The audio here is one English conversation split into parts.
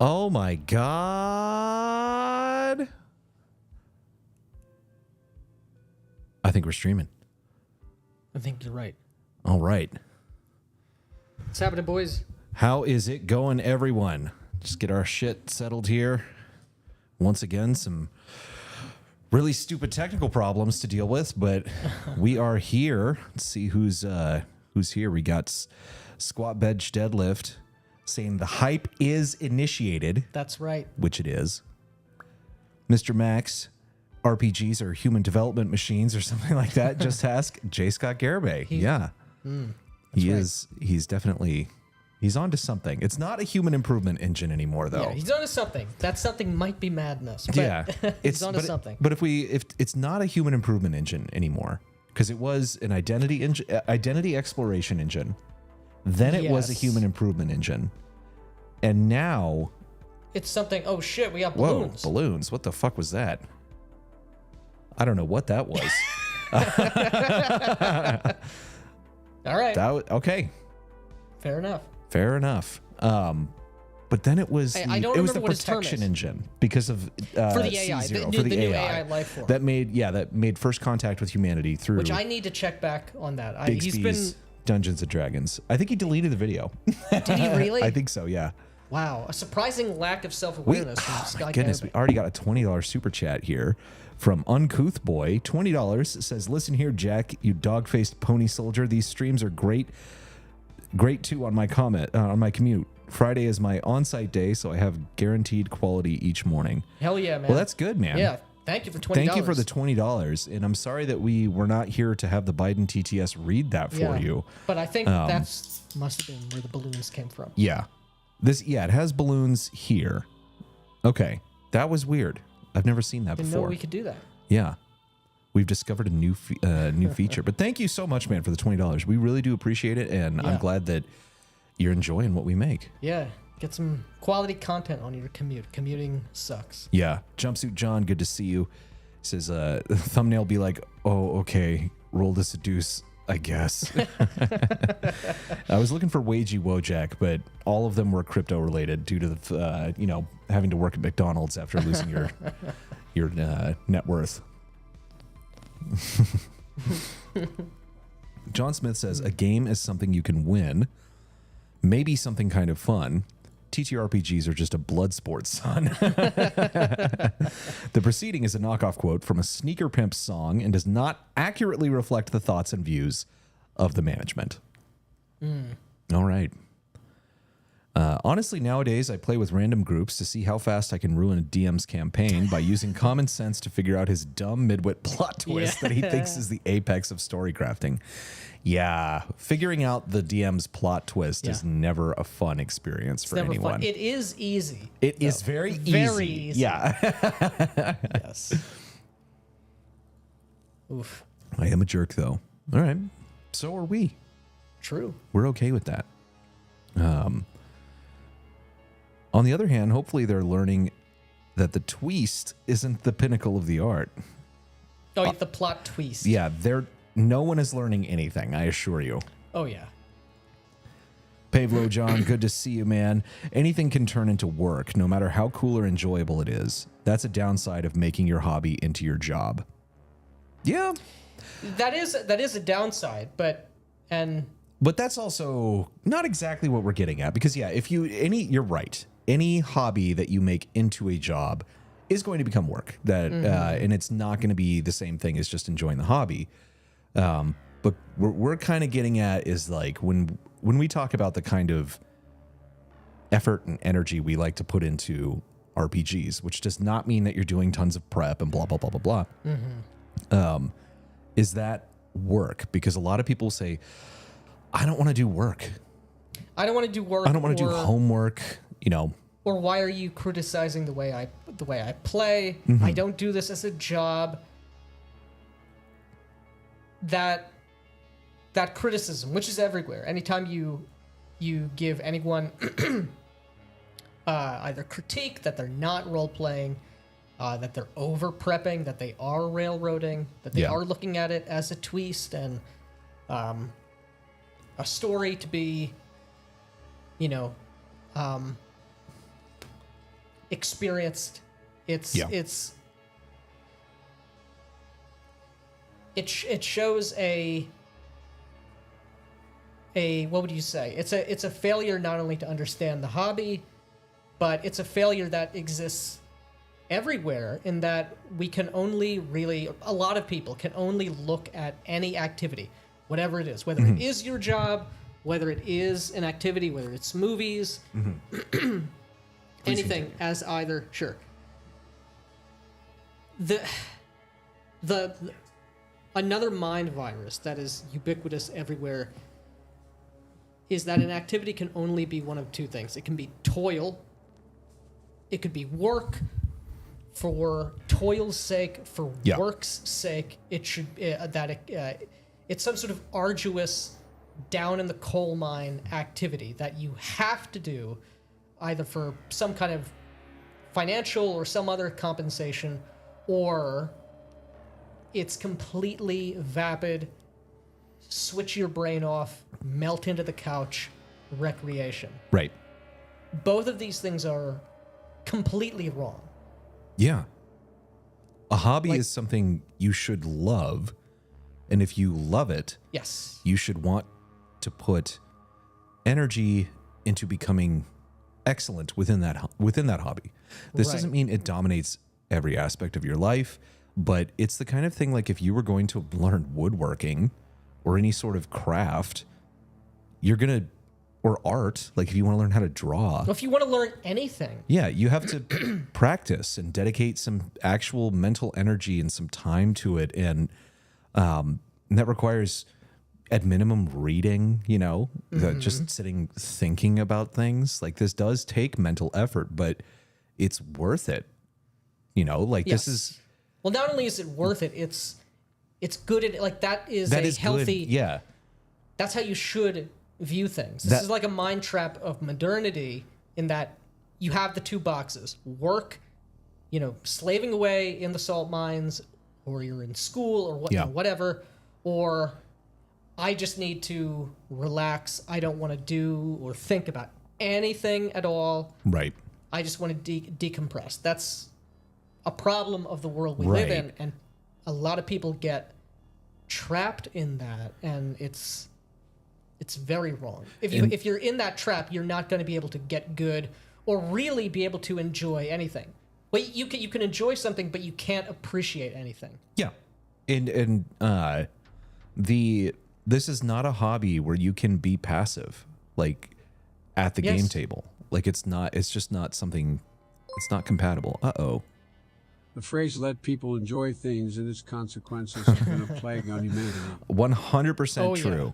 Oh my God. I think we're streaming. I think you're right. All right. What's happening, boys? How is it going, everyone? Just get our shit settled here. Once again, some really stupid technical problems to deal with, but we are here. Let's see who's here. We got Squat Bench Deadlift saying the hype is initiated. That's right. Which it is. Mr. Max, RPGs are human development machines or something like that. Just ask J. Scott Garibay. Yeah. He's definitely, he's onto something. It's not a human improvement engine anymore, though. Yeah, he's onto something. That something might be madness. But yeah. he's onto something. But if it's not a human improvement engine anymore, because it was an identity exploration engine, then it was a human improvement engine. And now it's something. Oh shit, we got balloons. Whoa, balloons. What the fuck was that? I don't know what that was. All right. Okay. Fair enough. But then it was the protection engine because of for the AI, C0, the new AI life form that made first contact with humanity through. Which I need to check back on that. He's been Dungeons and Dragons. I think he deleted the video. Did he really? I think so. Yeah. Wow, a surprising lack of self-awareness from Sky. My goodness, we already got a $20 super chat here from Uncouth Boy. $20 says, "Listen here, Jack, you dog-faced pony soldier. These streams are great too on my commute. Friday is my on-site day, so I have guaranteed quality each morning." Hell yeah, man. Well, that's good, man. Yeah, thank you for $20. Thank you for the $20, and I'm sorry that we were not here to have the Biden TTS read that for you. But I think that's must have been where the balloons came from. Yeah. It has balloons here. Okay. That was weird. I've never seen that before. Didn't know we could do that. Yeah. We've discovered a new feature. But thank you so much, man, for the $20. We really do appreciate it, and I'm glad that you're enjoying what we make. Yeah. Get some quality content on your commute. Commuting sucks. Yeah. Jumpsuit John, good to see you. Says, the thumbnail be like, "Oh, okay. Roll this a deuce, I guess." I was looking for Wagey Wojak, but all of them were crypto related due to the having to work at McDonald's after losing your net worth. John Smith says a game is something you can win, maybe something kind of fun. TTRPGs are just a blood sport, son. The preceding is a knockoff quote from a Sneaker Pimp song and does not accurately reflect the thoughts and views of the management. All right. Honestly, nowadays, I play with random groups to see how fast I can ruin a DM's campaign by using common sense to figure out his dumb midwit plot twist that he thinks is the apex of story crafting. Yeah, figuring out the DM's plot twist is never a fun experience for anyone. Fun. It is easy. It is very easy. Very easy. Yeah. Yes. Oof. I am a jerk, though. All right. So are we. True. We're okay with that. On the other hand, hopefully they're learning that the twist isn't the pinnacle of the art. Oh, the plot twist. Yeah, no one is learning anything, I assure you. Oh, yeah. Pavlo John, good to see you, man. Anything can turn into work, no matter how cool or enjoyable it is. That's a downside of making your hobby into your job. Yeah. That is a downside, but that's also not exactly what we're getting at, because you're right. Any hobby that you make into a job is going to become work. And it's not going to be the same thing as just enjoying the hobby. But we're kind of getting at is like when we talk about the kind of effort and energy we like to put into RPGs, which does not mean that you're doing tons of prep and blah, blah, blah, blah, blah. Is that work? Because a lot of people say, I don't want to do work. I don't want to do work. I don't want to do homework, Or why are you criticizing the way I play? I don't do this as a job. That criticism, which is everywhere. Anytime you give anyone either critique that they're not role playing, that they're over prepping, that they are railroading, that they are looking at it as a twist and a story to be, experienced. It shows a what would you say? It's a failure not only to understand the hobby, but it's a failure that exists everywhere, in that we can only really, a lot of people can only look at any activity, whatever it is, whether it is your job, whether it is an activity, whether it's movies, anything as either, sure. The another mind virus that is ubiquitous everywhere is that an activity can only be one of two things. It can be toil. It could be work for toil's sake, for work's sake. It should it's some sort of arduous, down in the coal mine activity that you have to do, either for some kind of financial or some other compensation, or it's completely vapid, switch your brain off, melt into the couch, recreation. Right. Both of these things are completely wrong. Yeah. A hobby is something you should love, and if you love it, yes, you should want to put energy into becoming excellent within that hobby. This doesn't mean it dominates every aspect of your life, but it's the kind of thing, like if you were going to learn woodworking or any sort of craft, or art, like if you want to learn how to draw. Well, if you want to learn anything. Yeah, you have to practice and dedicate some actual mental energy and some time to it. And that requires, at minimum, reading, just sitting thinking about things. Like, this does take mental effort, but it's worth it. This is... Well, not only is it worth it, it's good. That is healthy... Good. Yeah. That's how you should view things. This is like a mind trap of modernity, in that you have the two boxes: work, slaving away in the salt mines, or you're in school, or whatever, or I just need to relax. I don't want to do or think about anything at all. Right. I just want to decompress. That's a problem of the world we live in, and a lot of people get trapped in that, and it's very wrong. If you're in that trap, you're not going to be able to get good or really be able to enjoy anything. Well, you can enjoy something, but you can't appreciate anything. Yeah, and this is not a hobby where you can be passive, like at the game table. Like, it's just not something. It's not compatible. The phrase "let people enjoy things and its consequences" has been a plague on humanity. 100% true.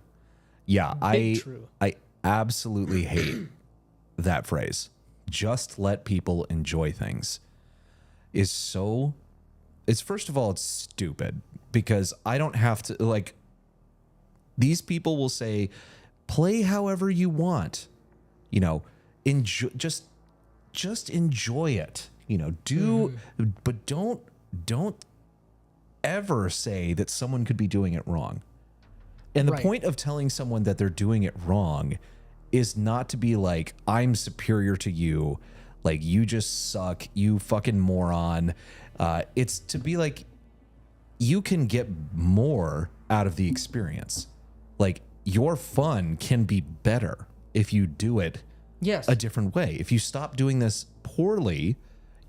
Yeah, I absolutely hate that phrase. Just let people enjoy things. It's first of all, it's stupid, because I don't have to, like, these people will say, play however you want, enjoy, just enjoy it, but don't ever say that someone could be doing it wrong. And the point of telling someone that they're doing it wrong is not to be like, I'm superior to you, like, you just suck, you fucking moron. It's to be like, you can get more out of the experience. Like, your fun can be better if you do it a different way. If you stop doing this poorly,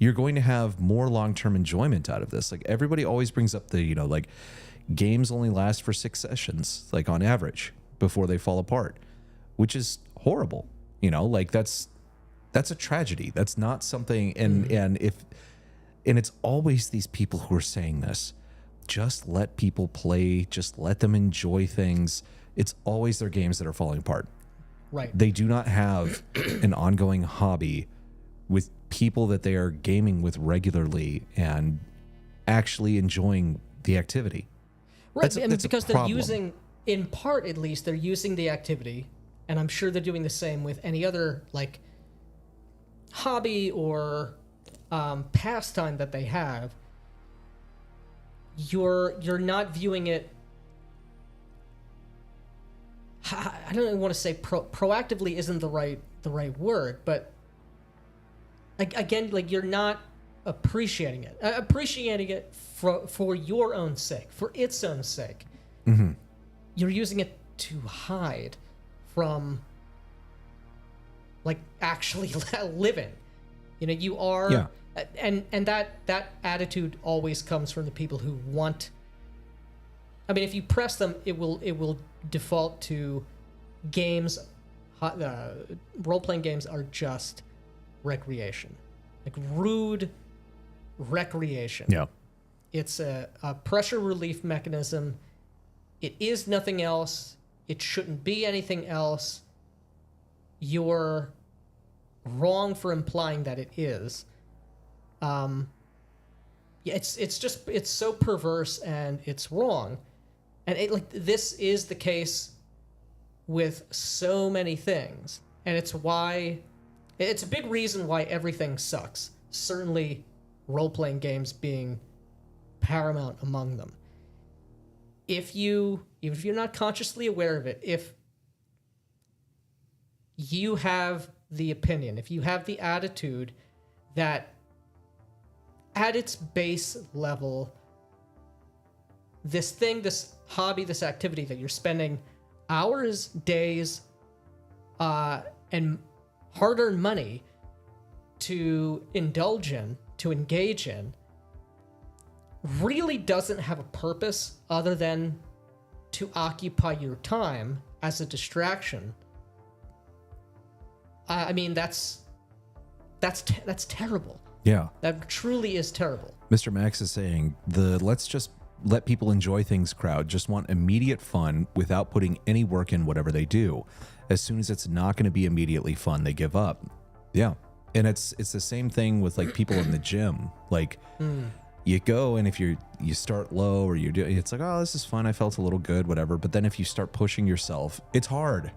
you're going to have more long-term enjoyment out of this. Like, everybody always brings up the, games only last for 6 sessions, like, on average, before they fall apart, which is horrible. That's a tragedy. That's not something. And it's always these people who are saying this, just let people play, just let them enjoy things. It's always their games that are falling apart. Right. They do not have an ongoing hobby with people that they are gaming with regularly and actually enjoying the activity. Right, and because they're using, in part at least, they're using the activity, and I'm sure they're doing the same with any other, like, hobby or pastime that they have. You're not viewing it, I don't even want to say proactively isn't the right word, but again, like you're not appreciating it for your own sake, for its own sake. Mm-hmm. You're using it to hide from like actually living. You know, you are, Yeah. and that attitude always comes from the people who want. I mean, if you press them, it will default to games. Role-playing games are just recreation, like rude recreation. Yeah. It's a pressure relief mechanism. It is nothing else. It shouldn't be anything else. You're wrong for implying that it is. Yeah, it's so perverse and it's wrong. And this is the case with so many things. And it's a big reason why everything sucks. Certainly role-playing games being paramount among them. Even if you're not consciously aware of it, if you have the opinion, if you have the attitude that at its base level, this hobby, this activity that you're spending hours, days, and hard-earned money to indulge in, to engage in, really doesn't have a purpose other than to occupy your time as a distraction. I mean, that's terrible. Yeah. That truly is terrible. Mr. Max is saying let's just let people enjoy things crowd just want immediate fun without putting any work in whatever they do. As soon as it's not going to be immediately fun, they give up. Yeah. And it's the same thing with like people in the gym. Like you go and if you start low or you're doing, it's like, oh, this is fun. I felt a little good, whatever. But then if you start pushing yourself, it's hard.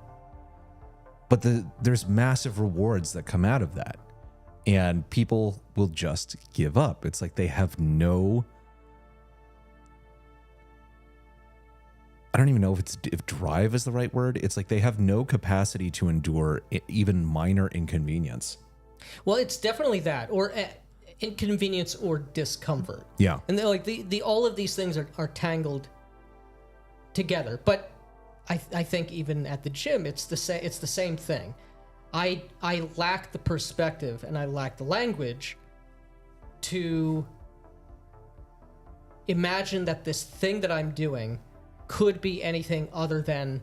But there's massive rewards that come out of that. And people will just give up. It's like they have no... I don't even know if drive is the right word. It's like they have no capacity to endure even minor inconvenience. Well, it's definitely that, or inconvenience or discomfort. Yeah. And they're like the all of these things are tangled together. But I think even at the gym, it's the same thing. I lack the perspective and I lack the language to imagine that this thing that I'm doing could be anything other than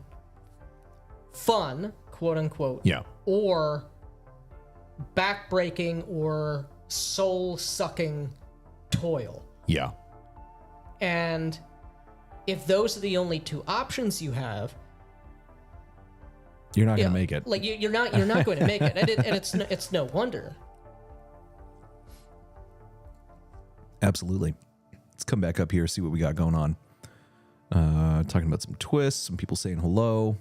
fun, quote unquote. Yeah. Or backbreaking or soul-sucking toil. Yeah. And if those are the only two options you have, you're not going to make it. Like you're not going to make it, and it's no wonder. Absolutely. Let's come back up here, see what we got going on. Talking about some twists, some people saying hello.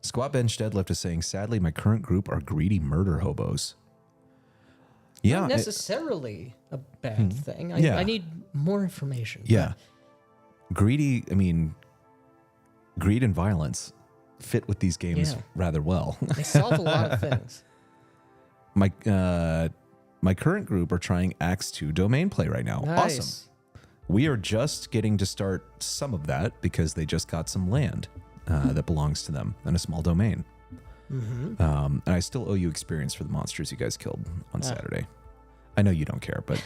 Squat Bench Deadlift is saying, sadly, my current group are greedy murder hobos. Yeah, not necessarily a bad thing. I need more information. Yeah. Greedy, I mean, greed and violence fit with these games rather well. They solve a lot of things. My current group are trying Acts 2 domain play right now. Nice. Awesome. We are just getting to start some of that because they just got some land that belongs to them and a small domain. Mm-hmm. And I still owe you experience for the monsters you guys killed on Saturday. I know you don't care, but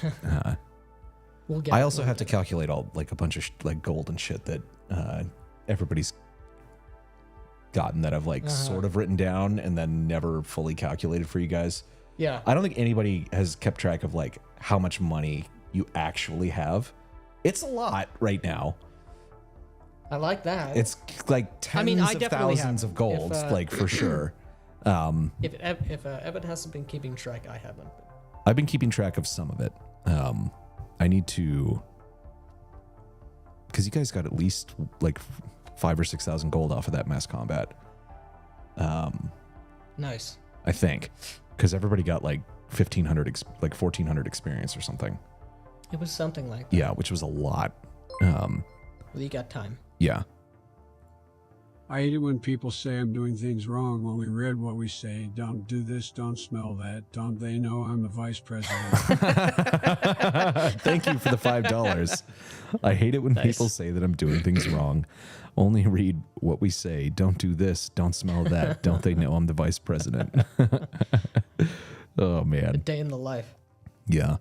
I also have to calculate all like a bunch of like gold and shit that everybody's gotten that I've like sort of written down and then never fully calculated for you guys. Yeah. I don't think anybody has kept track of like how much money you actually have. It's a lot right now. I like that. It's like tens of thousands of gold, like for sure. If Evan hasn't been keeping track, I haven't. I've been keeping track of some of it. I need to, because you guys got at least like 5,000 or 6,000 gold off of that mass combat. Nice. I think, because everybody got like 1,400 experience or something. It was something like that. Yeah, which was a lot. Well, you got time. Yeah. I hate it when people say I'm doing things wrong when we read what we say. Don't do this, don't smell that. Don't they know I'm the vice president? Thank you for the $5. I hate it when people say that I'm doing things wrong. Only read what we say. Don't do this, don't smell that. Don't they know I'm the vice president? Oh, A man. day in the life. Yeah.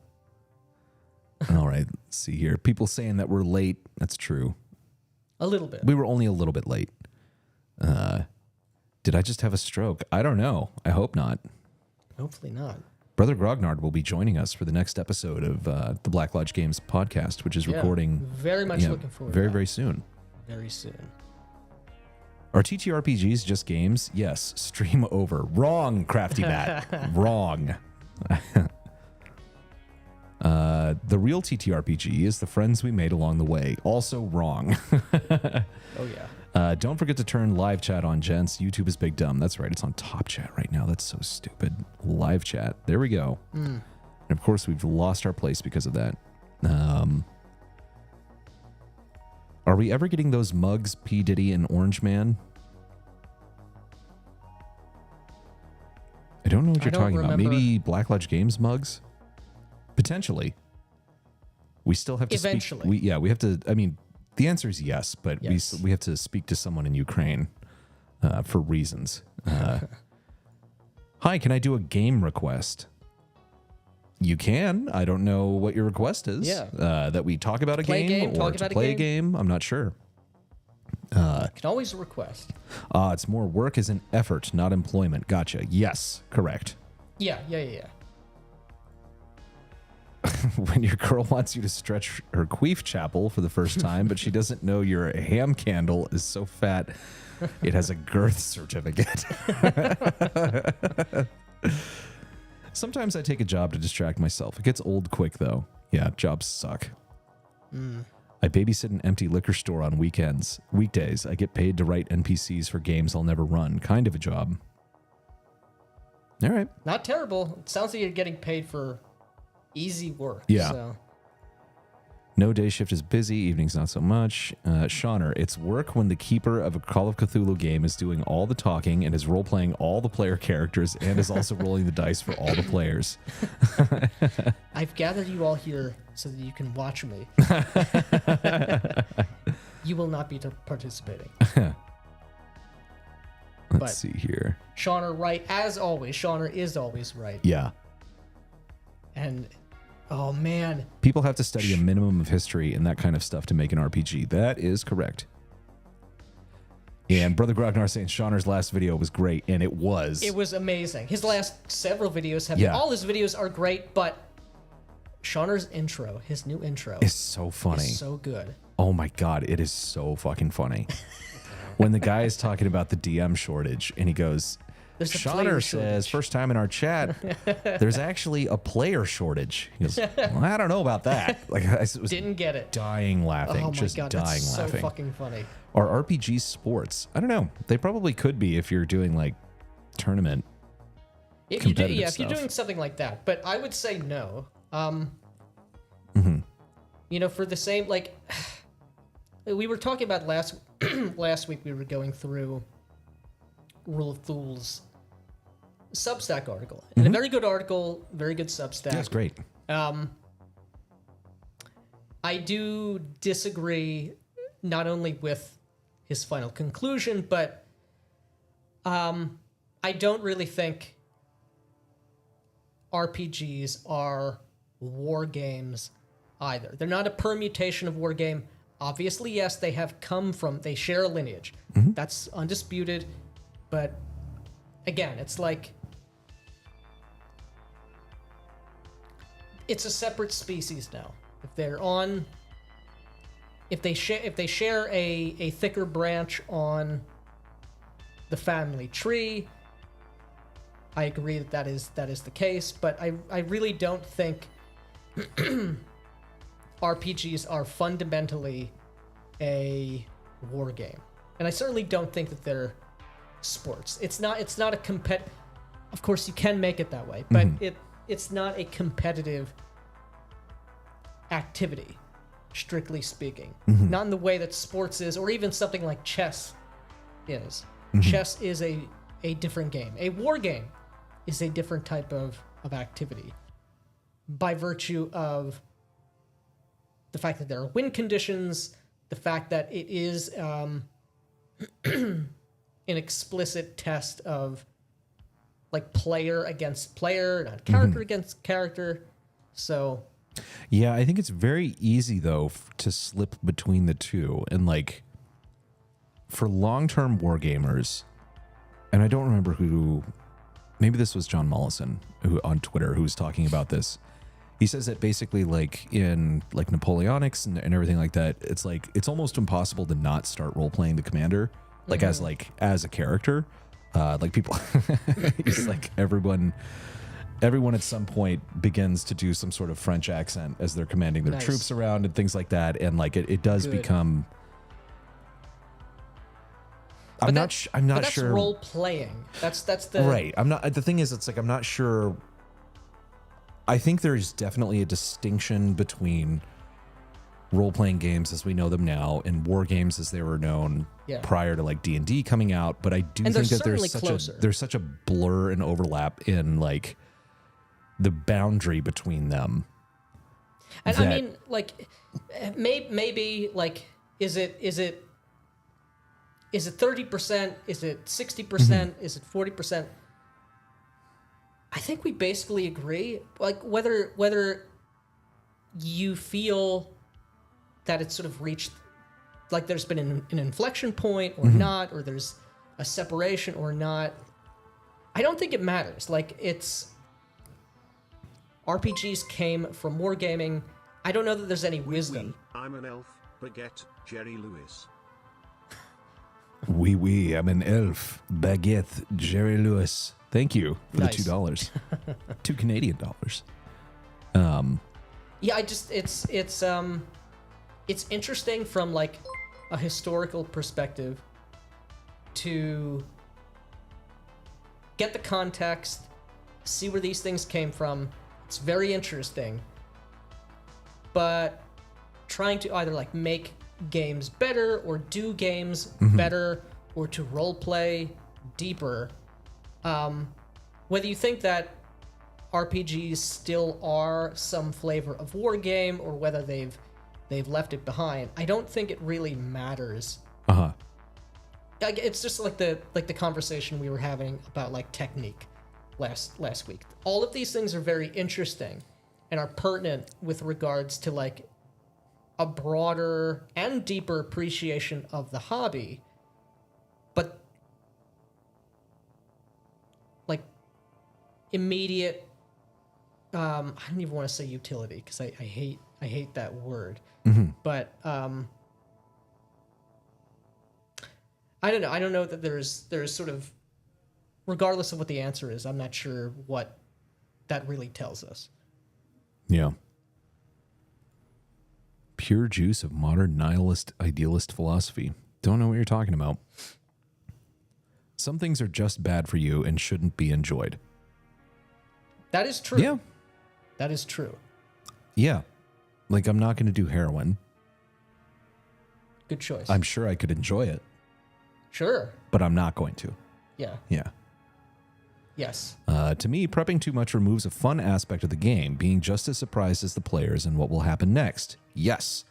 All right. Let's see here. People saying that we're late. That's true. A little bit. We were only a little bit late. Did I just have a stroke? I don't know. I hope not. Hopefully not. Brother Grognard will be joining us for the next episode of the Black Lodge Games podcast, which is recording Very much looking forward very, to that. very soon. Very soon. Are TTRPGs just games? Yes. Stream over. Wrong, Crafty Bat. Wrong. The real TTRPG is the friends we made along the way. Also wrong. Oh, yeah. Don't forget to turn live chat on, gents. YouTube is big dumb. That's right. It's on top chat right now. That's so stupid. Live chat. There we go. And of course, we've lost our place because of that. Are we ever getting those mugs, P. Diddy and Orange Man? I don't know what you're talking about. Maybe Black Lodge Games mugs? Potentially. We still have to Eventually. speak. We have to. I mean, the answer is yes, but Yes. we have to speak to someone in Ukraine for reasons. Hi, can I do a game request? You can. I don't know what your request is. Yeah. That we talk about Play a game, or talk to about a play a game. game. I'm not sure. You can always request. It's more work as an effort, not employment. Gotcha. Yes, correct. Yeah. When your girl wants you to stretch her queef chapel for the first time, but she doesn't know your ham candle is so fat it has a girth certificate. Sometimes I take a job to distract myself. It gets old quick, though. Yeah, jobs suck. I babysit an empty liquor store on weekends. Weekdays, I get paid to write NPCs for games I'll never run. Kind of a job. All right. Not terrible. It sounds like you're getting paid for easy work. Yeah. So. No day shift is busy, evenings not so much. Shauner, it's work when the keeper of a Call of Cthulhu game is doing all the talking and is role-playing all the player characters and is also rolling the dice for all the players. I've gathered you all here so that you can watch me. You will not be participating. Let's see here. Shauner, right, as always. Shauner is always right. Yeah. And, oh man. People have to study a minimum of history and that kind of stuff to make an RPG. That is correct. And Brother Grognar saying Shauner's last video was great, and it was. It was amazing. His last several videos have Yeah. all his videos are great, but Shauner's intro, his new intro, It's so funny. is so good. Oh my God, it is so fucking funny. When the guy is talking about the DM shortage and he goes, There's a player Shauner says, shortage." first time in our chat, there's actually a player shortage. He goes, well, I don't know about that. Like, I was Didn't get it. dying laughing, Oh my just god, dying that's so laughing. fucking funny. Are RPGs sports? I don't know. They probably could be if you're doing like tournament. If you do, competitive if you're stuff. doing something like that, but I would say no. You know, for the same, like, we were talking about last week. We were going through Rule of Fools Substack article, and a very good article, very good Substack. That's great. I do disagree not only with his final conclusion, but I don't really think RPGs are war games either. They're not a permutation of war game. Obviously, yes, they share a lineage. That's undisputed. But again, it's like, it's a separate species now. If they share a thicker branch on the family tree, I agree that is the case. But I really don't think RPGs are fundamentally a war game, and I certainly don't think that they're sports. It's not a Of course, you can make it that way, but it's not a competitive activity, strictly speaking. Not in the way that sports is, or even something like chess is. Chess is a different game. A war game is a different type of activity by virtue of the fact that there are win conditions, the fact that it is an explicit test of like player against player, not character against character. So yeah, I think it's very easy though to slip between the two, and like for long-term wargamers, and I don't remember who, maybe this was John Mollison who on Twitter who was talking about this. He says that basically like in like Napoleonics and everything like that, it's like it's almost impossible to not start role-playing the commander like as a character. Like people, it's like everyone at some point begins to do some sort of French accent as they're commanding their troops around and things like that, and like it does become. I'm not sure. That's role playing. That's the right. I'm not. The thing is, it's like I'm not sure. I think there's definitely a distinction between role-playing games as we know them now and war games as they were known prior to like D&D coming out, but I do think that there's such a blur and overlap in like the boundary between them. And I mean, like maybe like is it 30%? Is it 60%? Is it 40%? I think we basically agree. Like whether you feel that it's sort of reached, like there's been an inflection point or not, or there's a separation or not. I don't think it matters. Like it's RPGs came from wargaming. I don't know that there's any wisdom. I'm an elf, baguette, Jerry Lewis. Oui, I'm an elf, baguette, Jerry Lewis. Thank you for the $2, $2 Canadian. Yeah, it's interesting from like a historical perspective to get the context, see where these things came from. It's very interesting, but trying to either like make games better or do games better or to role play deeper, whether you think that RPGs still are some flavor of wargame or whether they've left it behind, I don't think it really matters. It's just like the conversation we were having about like technique last week. All of these things are very interesting and are pertinent with regards to like a broader and deeper appreciation of the hobby, but like immediate I don't even want to say utility because I hate that word. But I don't know. I don't know that there's sort of, regardless of what the answer is, I'm not sure what that really tells us. Yeah. Pure juice of modern nihilist idealist philosophy. Don't know what you're talking about. Some things are just bad for you and shouldn't be enjoyed. That is true. Yeah. That is true. Yeah. Like, I'm not going to do heroin. Good choice. I'm sure I could enjoy it. Sure. But I'm not going to. Yeah. Yeah. Yes. To me, prepping too much removes a fun aspect of the game, being just as surprised as the players and what will happen next. Yes.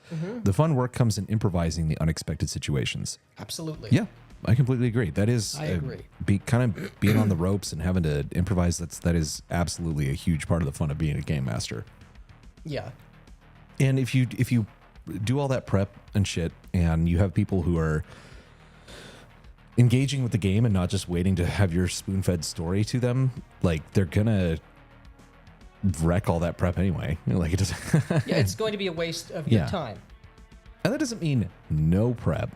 The fun work comes in improvising the unexpected situations. Absolutely. Yeah. I completely agree. That is, I agree. Being on the ropes and having to improvise. That is absolutely a huge part of the fun of being a game master. Yeah. And if you do all that prep and shit, and you have people who are engaging with the game and not just waiting to have your spoon-fed story to them, like they're gonna wreck all that prep anyway. Like it doesn't. Yeah, it's going to be a waste of your time. And that doesn't mean no prep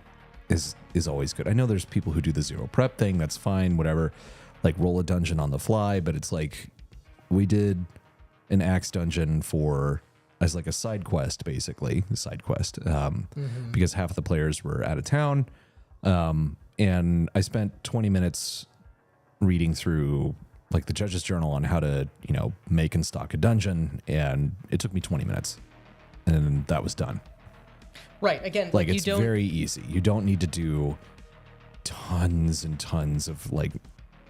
is always good. I know there's people who do the zero prep thing. That's fine, whatever. Like roll a dungeon on the fly, but it's like we did an axe dungeon as like a side quest, basically because half of the players were out of town. And I spent 20 minutes reading through like the judge's journal on how to, make and stock a dungeon. And it took me 20 minutes and that was done. Right. Again, like it's very easy. You don't need to do tons and tons of like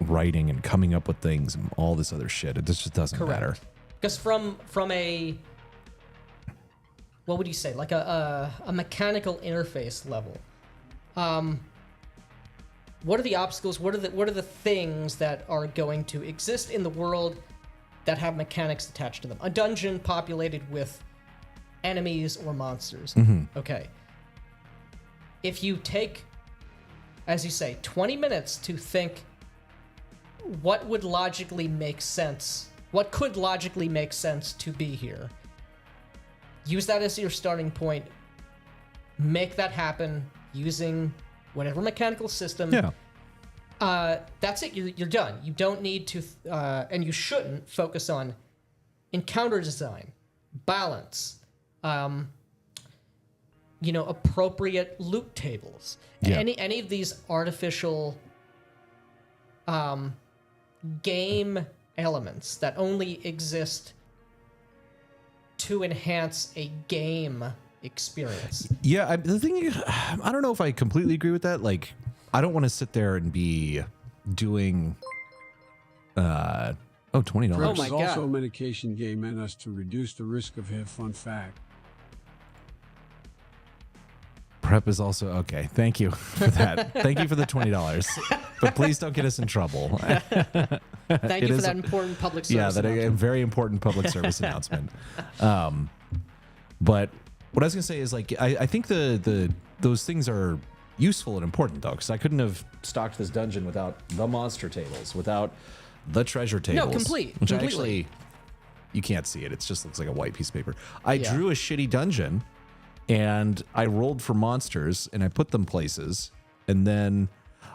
writing and coming up with things and all this other shit. It just doesn't matter. Because from a, what would you say, like a mechanical interface level, what are the obstacles? What are the things that are going to exist in the world that have mechanics attached to them? A dungeon populated with enemies or monsters. Okay. If you take, as you say, 20 minutes to think what would logically make sense, what could logically make sense to be here, use that as your starting point, make that happen using whatever mechanical system. That's it. You're done. You don't need to, and you shouldn't focus on encounter design, balance, appropriate loot tables. Any of these artificial game elements that only exist to enhance a game experience. Yeah, the thing is, I don't know if I completely agree with that. Like, I don't want to sit there and be doing $20. Oh my It's God. also a medication game meant us to reduce the risk of HIV. Fun fact. Prep is also okay. Thank you for that. Thank you for the $20. But please don't get us in trouble. Thank you for that important public service. A very important public service announcement. But what I was gonna say is, like, I think those things are useful and important though, because I couldn't have stocked this dungeon without the monster tables, without the treasure tables. No, completely. Actually, you can't see it. It just looks like a white piece of paper. I drew a shitty dungeon, and I rolled for monsters, and I put them places, and then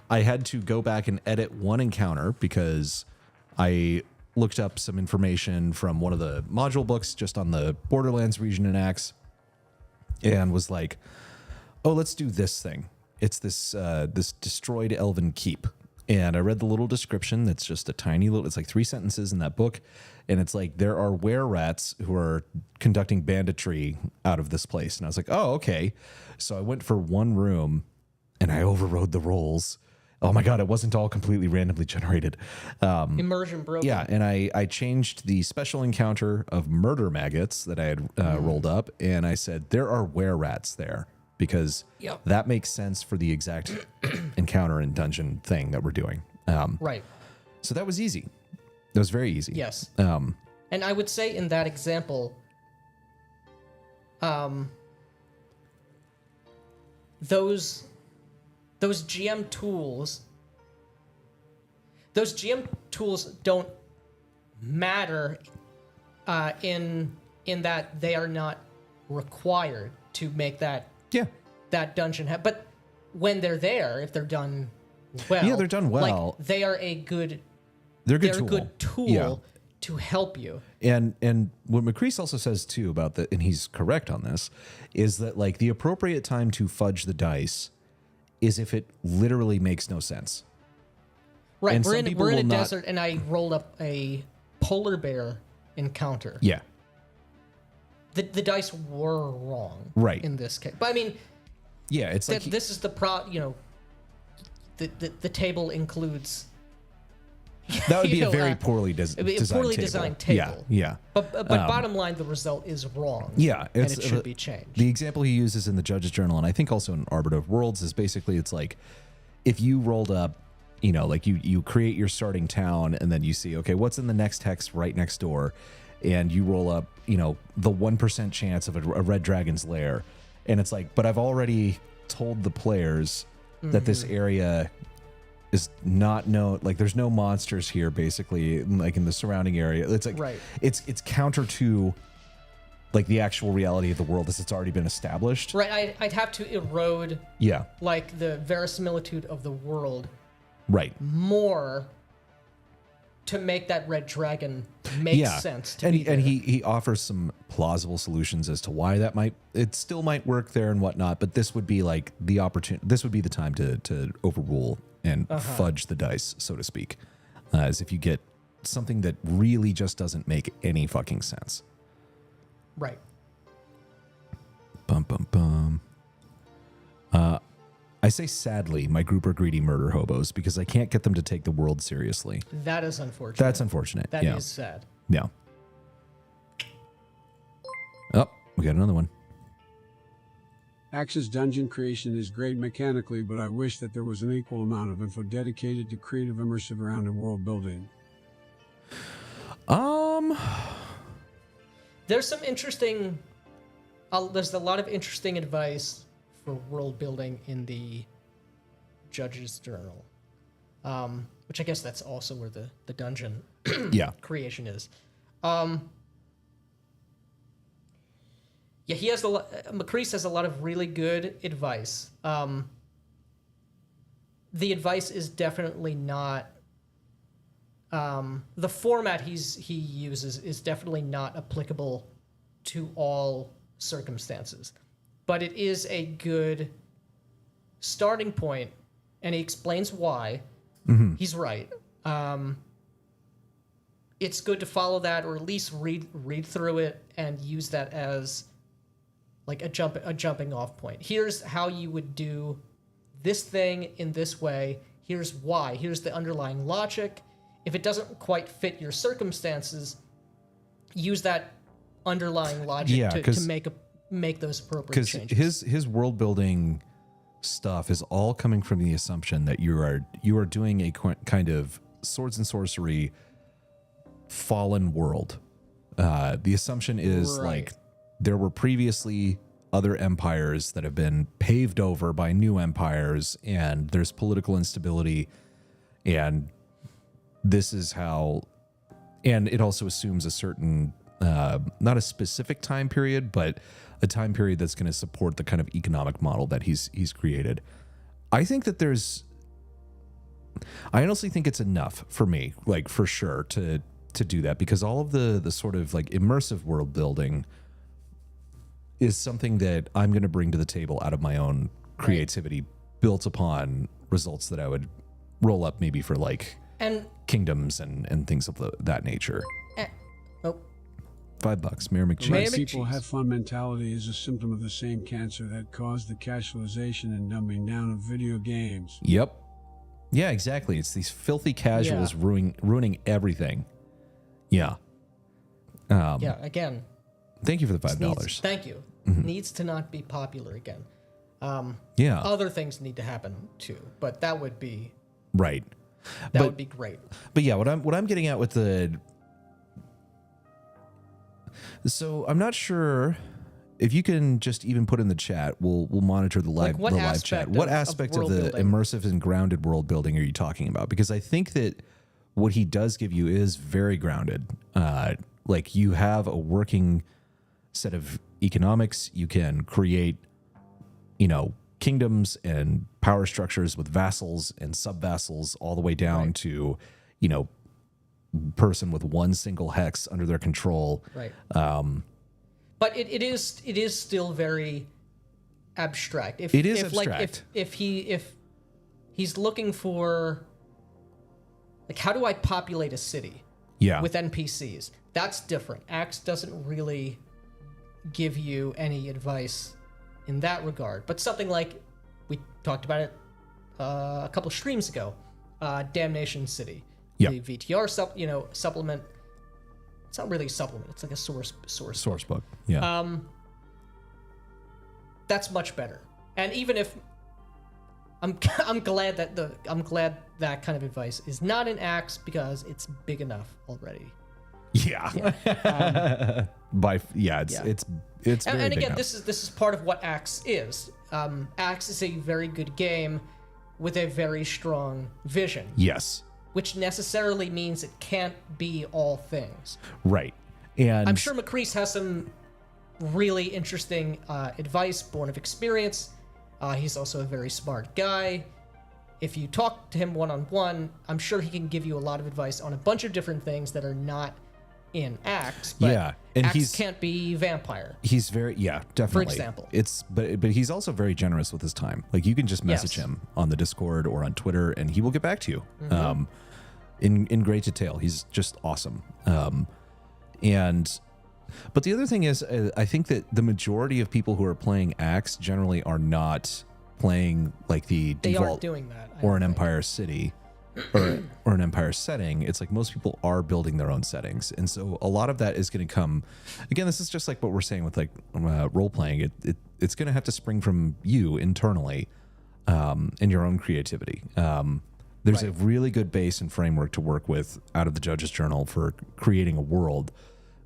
I had to go back and edit one encounter because I looked up some information from one of the module books just on the Borderlands region in Axe, and was like, oh, let's do this thing. It's this destroyed elven keep. And I read the little description that's just a tiny little, it's like 3 sentences in that book. And it's like, there are were-rats who are conducting banditry out of this place. And I was like, oh, okay. So I went for one room and I overrode the rolls. Oh my God, it wasn't all completely randomly generated. Immersion broken. Yeah, and I changed the special encounter of murder maggots that I had rolled up. And I said, there are were-rats there. Because that makes sense for the exact encounter and dungeon thing that we're doing. Right. So that was easy. That was very easy. Yes. And I would say in that example, those GM tools don't matter in that they are not required to make that dungeon but when they're there, if they're done well, they're done well. Like, they are a good they're a good tool to help you. And what McCrease also says too about that, and he's correct on this, is that like the appropriate time to fudge the dice is if it literally makes no sense. Right. And we're in a desert, and I rolled up a polar bear encounter. Yeah. The dice were wrong. Right. In this case. But I mean, yeah, it's like this is the the table includes. That would be a very poorly designed table. Yeah. But bottom line, the result is wrong. Yeah, and it should be changed. The example he uses in the Judge's Journal, and I think also in Arbiter of Worlds, is basically it's like if you rolled up, like you create your starting town, and then you see, okay, what's in the next hex right next door, and you roll up, the 1% chance of a red dragon's lair, and it's like, but I've already told the players that this area is not known, like there's no monsters here, basically, like in the surrounding area. It's like it's counter to like the actual reality of the world as it's already been established. Right. I'd have to erode like the verisimilitude of the world more to make that red dragon make sense to me. And he offers some plausible solutions as to why it still might work there and whatnot, but this would be like the opportunity, this would be the time to overrule and fudge the dice, so to speak, as if you get something that really just doesn't make any fucking sense. Right. Bum, bum, bum. I say sadly, my group are greedy murder hobos because I can't get them to take the world seriously. That is unfortunate. That's unfortunate. That is sad. Yeah. Oh, we got another one. Axe's dungeon creation is great mechanically, but I wish that there was an equal amount of info dedicated to creative, immersive round and world building. There's some interesting. There's a lot of interesting advice for world building in the Judge's Journal, which I guess that's also where the dungeon creation is. Yeah, he has Macrease has a lot of really good advice. The advice is definitely not. The format he uses is definitely not applicable to all circumstances, but it is a good starting point, and he explains why. Mm-hmm. He's right. It's good to follow that, or at least read through it and use that as like a jumping off point. Here's how you would do this thing in this way. Here's why. Here's the underlying logic. If it doesn't quite fit your circumstances, use that underlying logic to make those appropriate changes. Because his world building stuff is all coming from the assumption that you are doing a kind of swords and sorcery fallen world. The assumption is like there were previously other empires that have been paved over by new empires, and there's political instability, and this is how. And it also assumes a certain, not a specific time period, but a time period that's going to support the kind of economic model that he's created. I think that I honestly think it's enough for me, like for sure, to do that, because all of the sort of like immersive world building is something that I'm going to bring to the table out of my own creativity, built upon results that I would roll up maybe for like kingdoms and things of that nature. $5, Mayor McCheese. Let people have fun mentality is a symptom of the same cancer that caused the casualization and dumbing down of video games. Yep. Yeah, exactly. It's these filthy casuals ruining everything. Yeah. Again. Thank you for the $5. Thank you. Mm-hmm. Needs to not be popular again. Yeah. Other things need to happen too, but that would be right. That would be great. But yeah, what I'm getting at with so I'm not sure if you can just even put in the chat. We'll monitor the live chat. What aspect of the immersive and grounded world building are you talking about? Because I think that what he does give you is very grounded. Like you have a working set of economics. You can create, kingdoms and power structures with vassals and sub-vassals all the way down to, person with one single hex under their control. Right. But it is still very abstract. It is abstract. If he's looking for, like, how do I populate a city? Yeah. With NPCs, that's different. Axe doesn't really give you any advice in that regard. But something like, we talked about it a couple streams ago, Damnation City. Yep. The VTR supplement. It's not really a supplement. It's like a source book. Yeah. That's much better. And even if I'm glad that kind of advice is not in Axe, because it's big enough already. Yeah. It's very and big again, enough. this is part of what Axe is. Axe is a very good game with a very strong vision. Yes. Which necessarily means it can't be all things. Right. And I'm sure Macrease has some really interesting advice born of experience. He's also a very smart guy. If you talk to him one-on-one, I'm sure he can give you a lot of advice on a bunch of different things that are not in Axe. But and Axe can't be vampire. He's very definitely. For example. But he's also very generous with his time. Like you can just message him on the Discord or on Twitter and he will get back to you. Mm-hmm. In great detail. He's just awesome. But the other thing is, I think that the majority of people who are playing Axe generally are not playing like the They default aren't doing that. I or don't an think. Empire city or an Empire setting, it's like most people are building their own settings. And so a lot of that is going to come, again, this is just like what we're saying with like role playing. It's going to have to spring from you internally and your own creativity. There's a really good base and framework to work with out of the Judge's Journal for creating a world,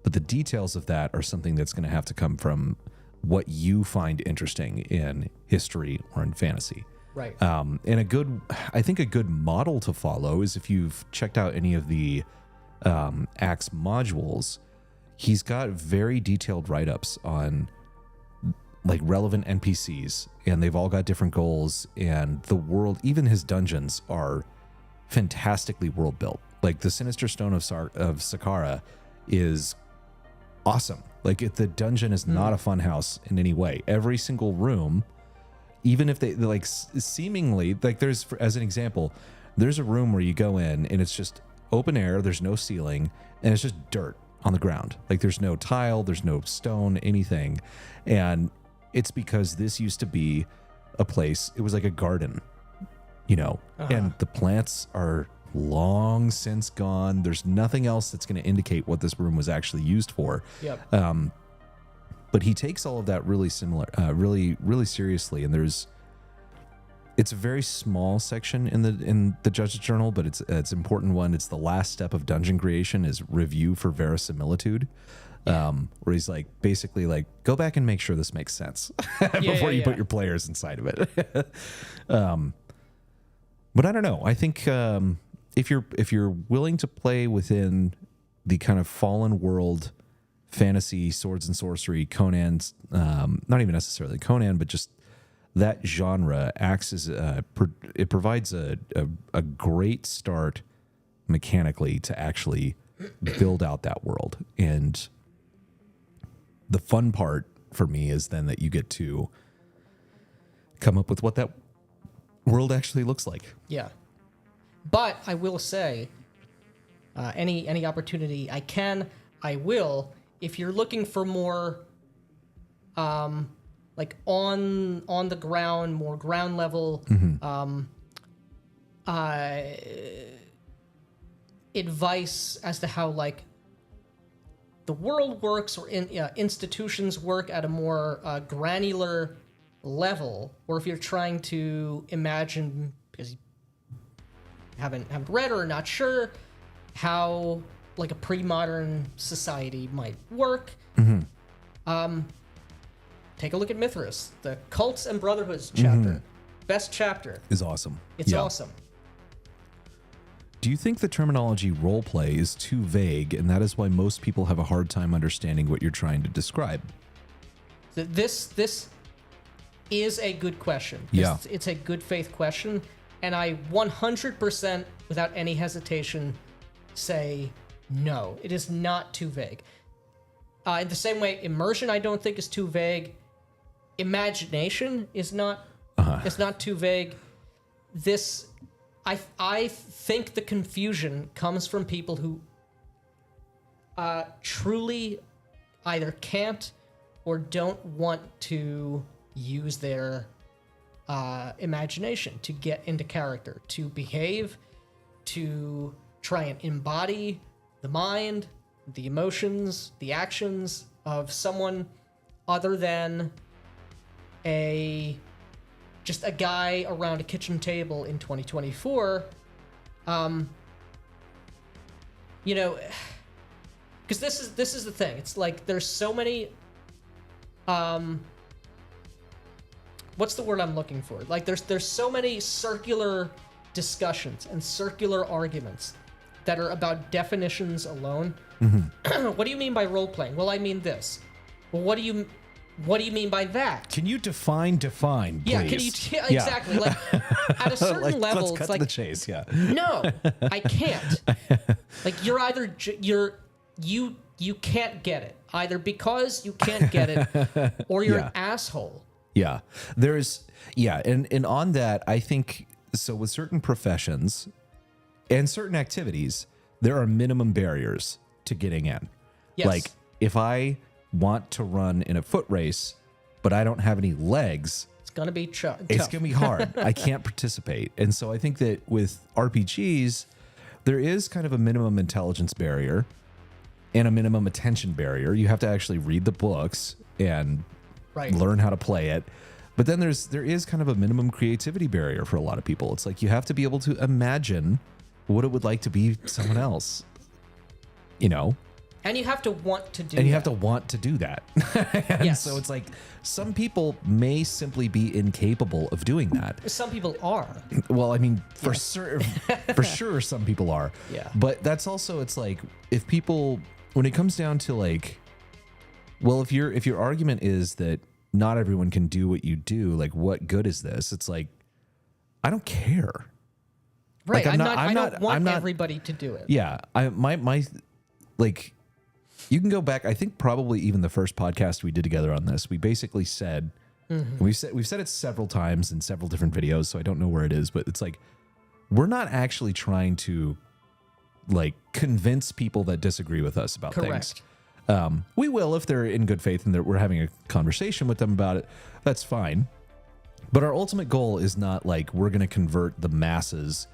but the details of that are something that's going to have to come from what you find interesting in history or in fantasy. Right. And I think a good model to follow is if you've checked out any of the Axe modules, he's got very detailed write-ups on like relevant NPCs, and they've all got different goals, and the world, even his dungeons are fantastically world built. Like the Sinister Stone of Sakara is awesome. Like the dungeon is not a fun house in any way. Every single room, even if they like seemingly like there's, as an example, there's a room where you go in and it's just open air. There's no ceiling and it's just dirt on the ground. Like there's no tile, there's no stone, anything. And it's because this used to be a place, it was like a garden, you know, and the plants are long since gone. There's nothing else that's going to indicate what this room was actually used for. Yep. But he takes all of that really really seriously. And it's a very small section in the Judge's Journal, but it's an important one. It's the last step of dungeon creation is review for verisimilitude. Where he's like, basically like, go back and make sure this makes sense before you put your players inside of it. But I don't know. I think if you're willing to play within the kind of fallen world fantasy, swords and sorcery, Conan's, not even necessarily Conan, but just that genre, Axe is it provides a great start mechanically to actually build out that world. And the fun part for me is then that you get to come up with what that world actually looks like. Yeah. But I will say, any opportunity I will. If you're looking for more, like on the ground, more ground level, advice as to how like the world works or institutions work at a more granular level, or if you're trying to imagine, because you haven't read or not sure how like a pre-modern society might work, take a look at Mithras, the Cults and Brotherhoods chapter. Best chapter. Is awesome. It's awesome. Do you think the terminology roleplay is too vague, and that is why most people have a hard time understanding what you're trying to describe? This is a good question. Yeah. It's a good faith question, and I 100% without any hesitation say no. It is not too vague. In the same way, immersion I don't think is too vague. Imagination is not. It's not too vague. This, I think the confusion comes from people who truly either can't or don't want to use their imagination to get into character, to behave, to try and embody the mind, the emotions, the actions of someone other than just a guy around a kitchen table in 2024. You know, because this is the thing. It's like there's so many. What's the word I'm looking for? Like there's so many circular discussions and circular arguments that are about definitions alone. What do you mean by role playing? Well, I mean this. Well, what do you mean by that? Can you define, please? Yeah, exactly. Like at a certain level, let's it's cut like to the chase. Yeah. no, I can't. Like you're either you can't get it either because you can't get it or you're an asshole. Yeah. And on that, I think so with certain professions and certain activities, there are minimum barriers to getting in. Yes. Like if I want to run in a foot race, but I don't have any legs, gonna be tough. It's going to be hard. I can't participate. And so I think that with RPGs, there is kind of a minimum intelligence barrier and a minimum attention barrier. You have to actually read the books and learn how to play it. But then there is kind of a minimum creativity barrier for a lot of people. It's like you have to be able to imagine what it would like to be someone else, you know? And you have to want to do And you that. have to want to do that. And Yes. so it's like some people may simply be incapable of doing that. Some people are. Well, I mean, for sure, some people are. Yeah. But that's also, it's like, if people, when it comes down to like, well, if your argument is that not everyone can do what you do, like, what good is this? It's like, I don't care. Right. Like, I don't want everybody to do it. Yeah. My like, you can go back, I think probably even the first podcast we did together on this, we basically said, we've said it several times in several different videos, so I don't know where it is, but it's like, we're not actually trying to like convince people that disagree with us about Correct. things. We will if they're in good faith and that we're having a conversation with them about it. That's fine. But our ultimate goal is not like we're going to convert the masses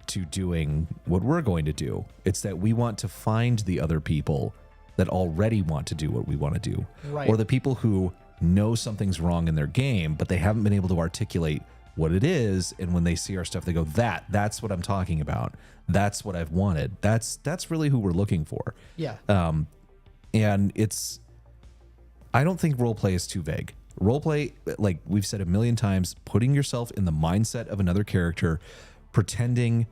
to doing what we're going to do. It's that we want to find the other people that already want to do what we want to do. Right. Or the people who know something's wrong in their game, but they haven't been able to articulate what it is. And when they see our stuff, they go, that's what I'm talking about. That's what I've wanted. That's really who we're looking for. Yeah. And I don't think roleplay is too vague. Roleplay, like we've said a million times, putting yourself in the mindset of another character, pretending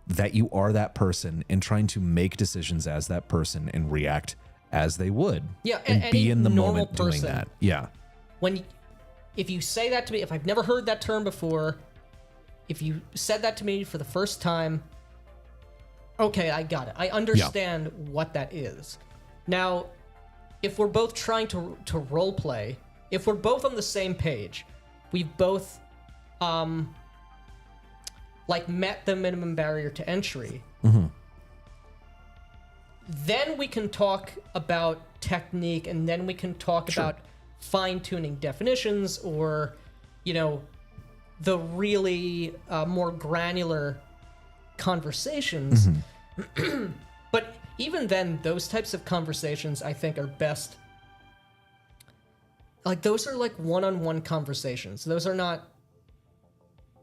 that you are that person and trying to make decisions as that person and react as they would. Yeah, and any be in the normal moment doing person. that. Yeah. If you say that to me, if I've never heard that term before, if you said that to me for the first time, okay, I got it. I understand what that is. Now, if we're both trying to role play, if we're both on the same page, we've both like met the minimum barrier to entry, then we can talk about technique, and then we can talk about fine-tuning definitions, or, you know, the really more granular conversations. But even then, those types of conversations, I think, are best. Like, those are like one-on-one conversations. Those are not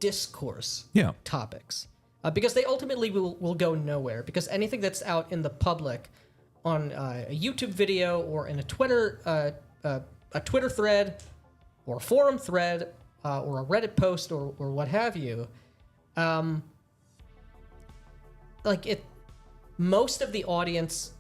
discourse topics. Because they ultimately will go nowhere. Because anything that's out in the public on a YouTube video or in a Twitter thread or a forum thread or a Reddit post or what have you, most of the audience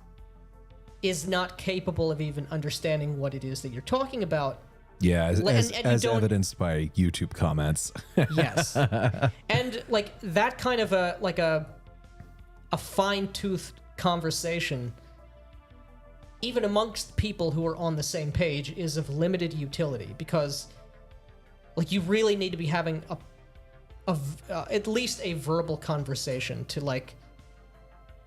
is not capable of even understanding what it is that you're talking about. Yeah, as evidenced by YouTube comments. Yes. And like that kind of a fine-toothed conversation, even amongst people who are on the same page, is of limited utility, because like you really need to be having at least a verbal conversation to like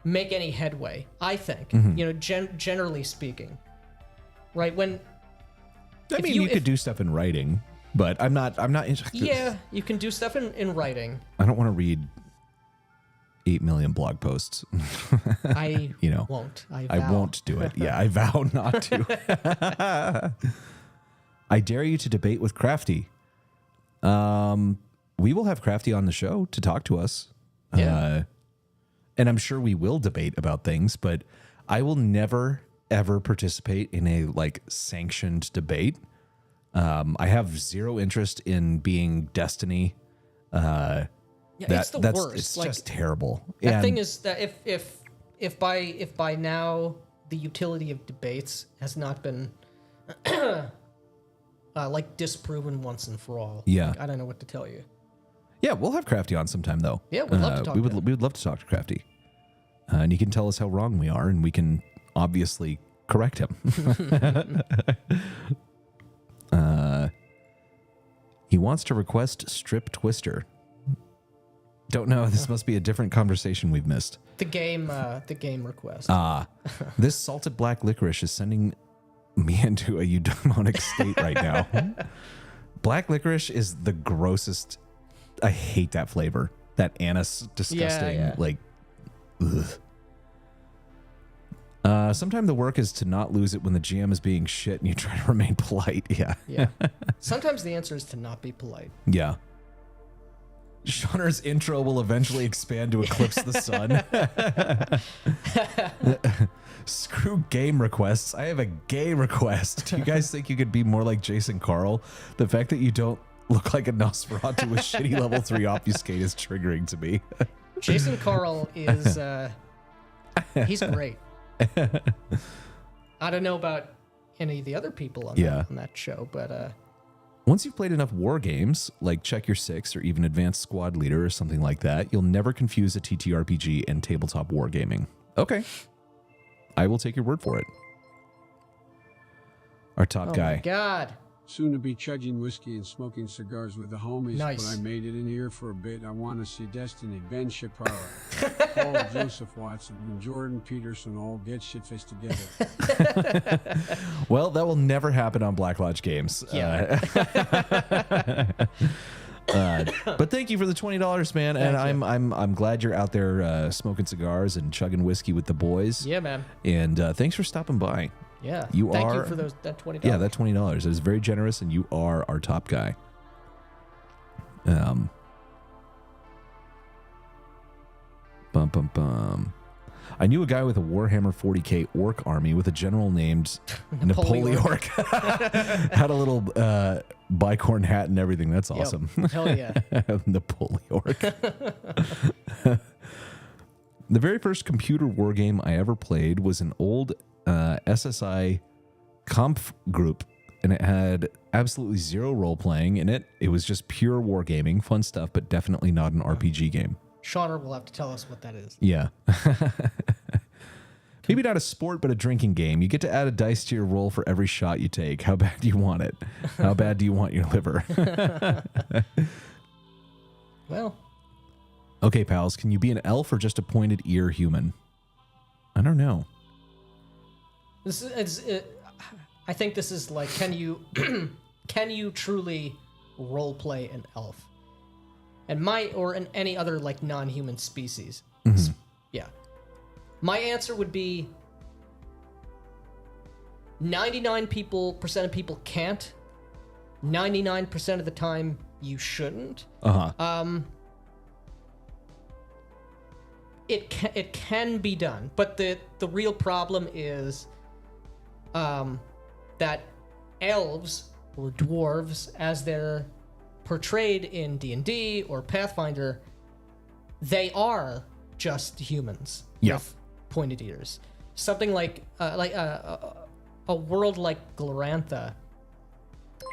make any headway, I think. You know, generally speaking. Right? You could do stuff in writing, but I'm not Yeah, you can do stuff in writing. I don't want to read 8 million blog posts. I won't. I won't do it. Yeah, I vow not to. I dare you to debate with Crafty. We will have Crafty on the show to talk to us. Yeah. And I'm sure we will debate about things, but I will never ever participate in a like sanctioned debate. I have zero interest in being Destiny. It's the worst. It's like, just terrible. That thing is that if by now the utility of debates has not been like disproven once and for all. Yeah. Like, I don't know what to tell you. Yeah, we'll have Crafty on sometime though. Yeah, we'd love to talk. We would love to talk to Crafty, and he can tell us how wrong we are, and we can obviously correct him. He wants to request Strip Twister. Don't know. This must be a different conversation we've missed. The game request. This salted black licorice is sending me into a eudaimonic state right now. Black licorice is the grossest. I hate that flavor. That anise, disgusting. Yeah. Like, ugh. Sometimes the work is to not lose it when the GM is being shit and you try to remain polite. Yeah. Yeah. Sometimes the answer is to not be polite. Yeah. Shauner's intro will eventually expand to eclipse the sun. Screw game requests. I have a gay request. Do you guys think you could be more like Jason Carl? The fact that you don't look like a Nosferatu with shitty level 3 obfuscate is triggering to me. Jason Carl is, he's great. I don't know about any of the other people on, on that show, but once you've played enough war games, like Check Your Six or even Advanced Squad Leader or something like that, you'll never confuse a TTRPG and tabletop wargaming. Okay. I will take your word for it. Our top guy. Oh my God. Soon to be chugging whiskey and smoking cigars with the homies, Nice. but I made it in here for a bit. I want to see Destiny, Ben Shapiro, Paul Joseph Watson, and Jordan Peterson all get shit-faced together. Well, that will never happen on Black Lodge Games. Yeah. But thank you for the $20, man. And I'm glad you're out there smoking cigars and chugging whiskey with the boys. Yeah, man. And thanks for stopping by. Yeah. You Thank are, you for that $20. Yeah, that $20 is very generous, and you are our top guy. Bum bum bum. I knew a guy with a Warhammer 40k orc army with a general named Napoleon. Had a little bicorn hat and everything. That's awesome. Yep. Hell yeah. Napoleon. The very first computer war game I ever played was an old SSI Kampf group, and it had absolutely zero role playing in it. It was just pure wargaming, fun stuff, but definitely not an RPG game. Shauner will have to tell us what that is. Yeah. Maybe not a sport, but a drinking game. You get to add a dice to your roll for every shot you take. How bad do you want it? How bad do you want your liver? Well. Okay, pals, can you be an elf or just a pointed ear human? I don't know. I think this is like, can you truly role play an elf? And or in any other like non-human species. Mm-hmm. Yeah. My answer would be 99% of people can't. 99% of the time you shouldn't. Uh-huh. It can be done, but the real problem is that elves or dwarves, as they're portrayed in D&D or Pathfinder, they are just humans with pointed ears. Something like a world like Glorantha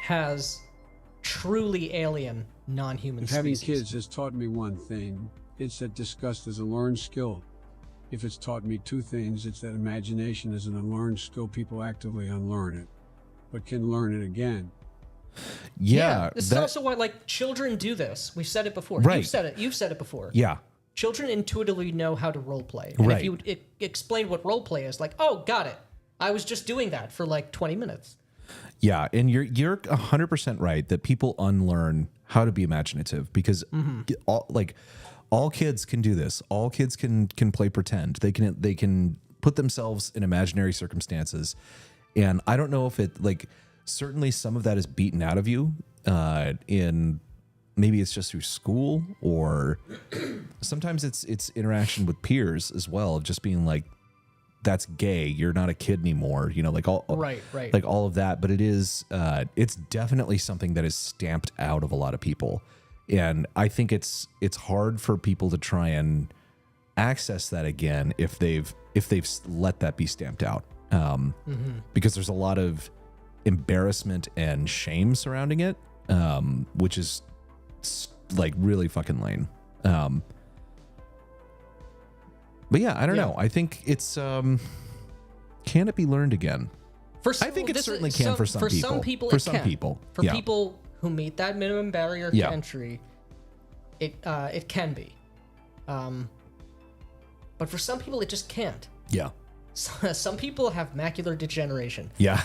has truly alien non-human If having species. kids has taught me one thing, it's that disgust is a learned skill. If it's taught me two things, it's that imagination is an unlearned skill. People actively unlearn it, but can learn it again. Yeah. This is also why, like, children do this. We've said it before. Right. You've said it before. Yeah. Children intuitively know how to role play. And if you explain what role play is, like, oh, got it. I was just doing that for like 20 minutes. Yeah, and you're 100% right that people unlearn how to be imaginative because all kids can do this. All kids can play pretend. They can put themselves in imaginary circumstances. And I don't know if it, like, certainly some of that is beaten out of you in maybe it's just through school, or sometimes it's interaction with peers as well, of just being like, that's gay, you're not a kid anymore, you know, like all right, like all of that. But it is it's definitely something that is stamped out of a lot of people, and I think it's hard for people to try and access that again if they've let that be stamped out, because there's a lot of embarrassment and shame surrounding it, which is like really fucking lame. But yeah, I don't know. I think it's can it be learned again? I think it certainly can for some people. For some people, for it some can. people, For people who meet that minimum barrier to entry, it can be. But for some people, it just can't. Yeah. some people have macular degeneration. Yeah.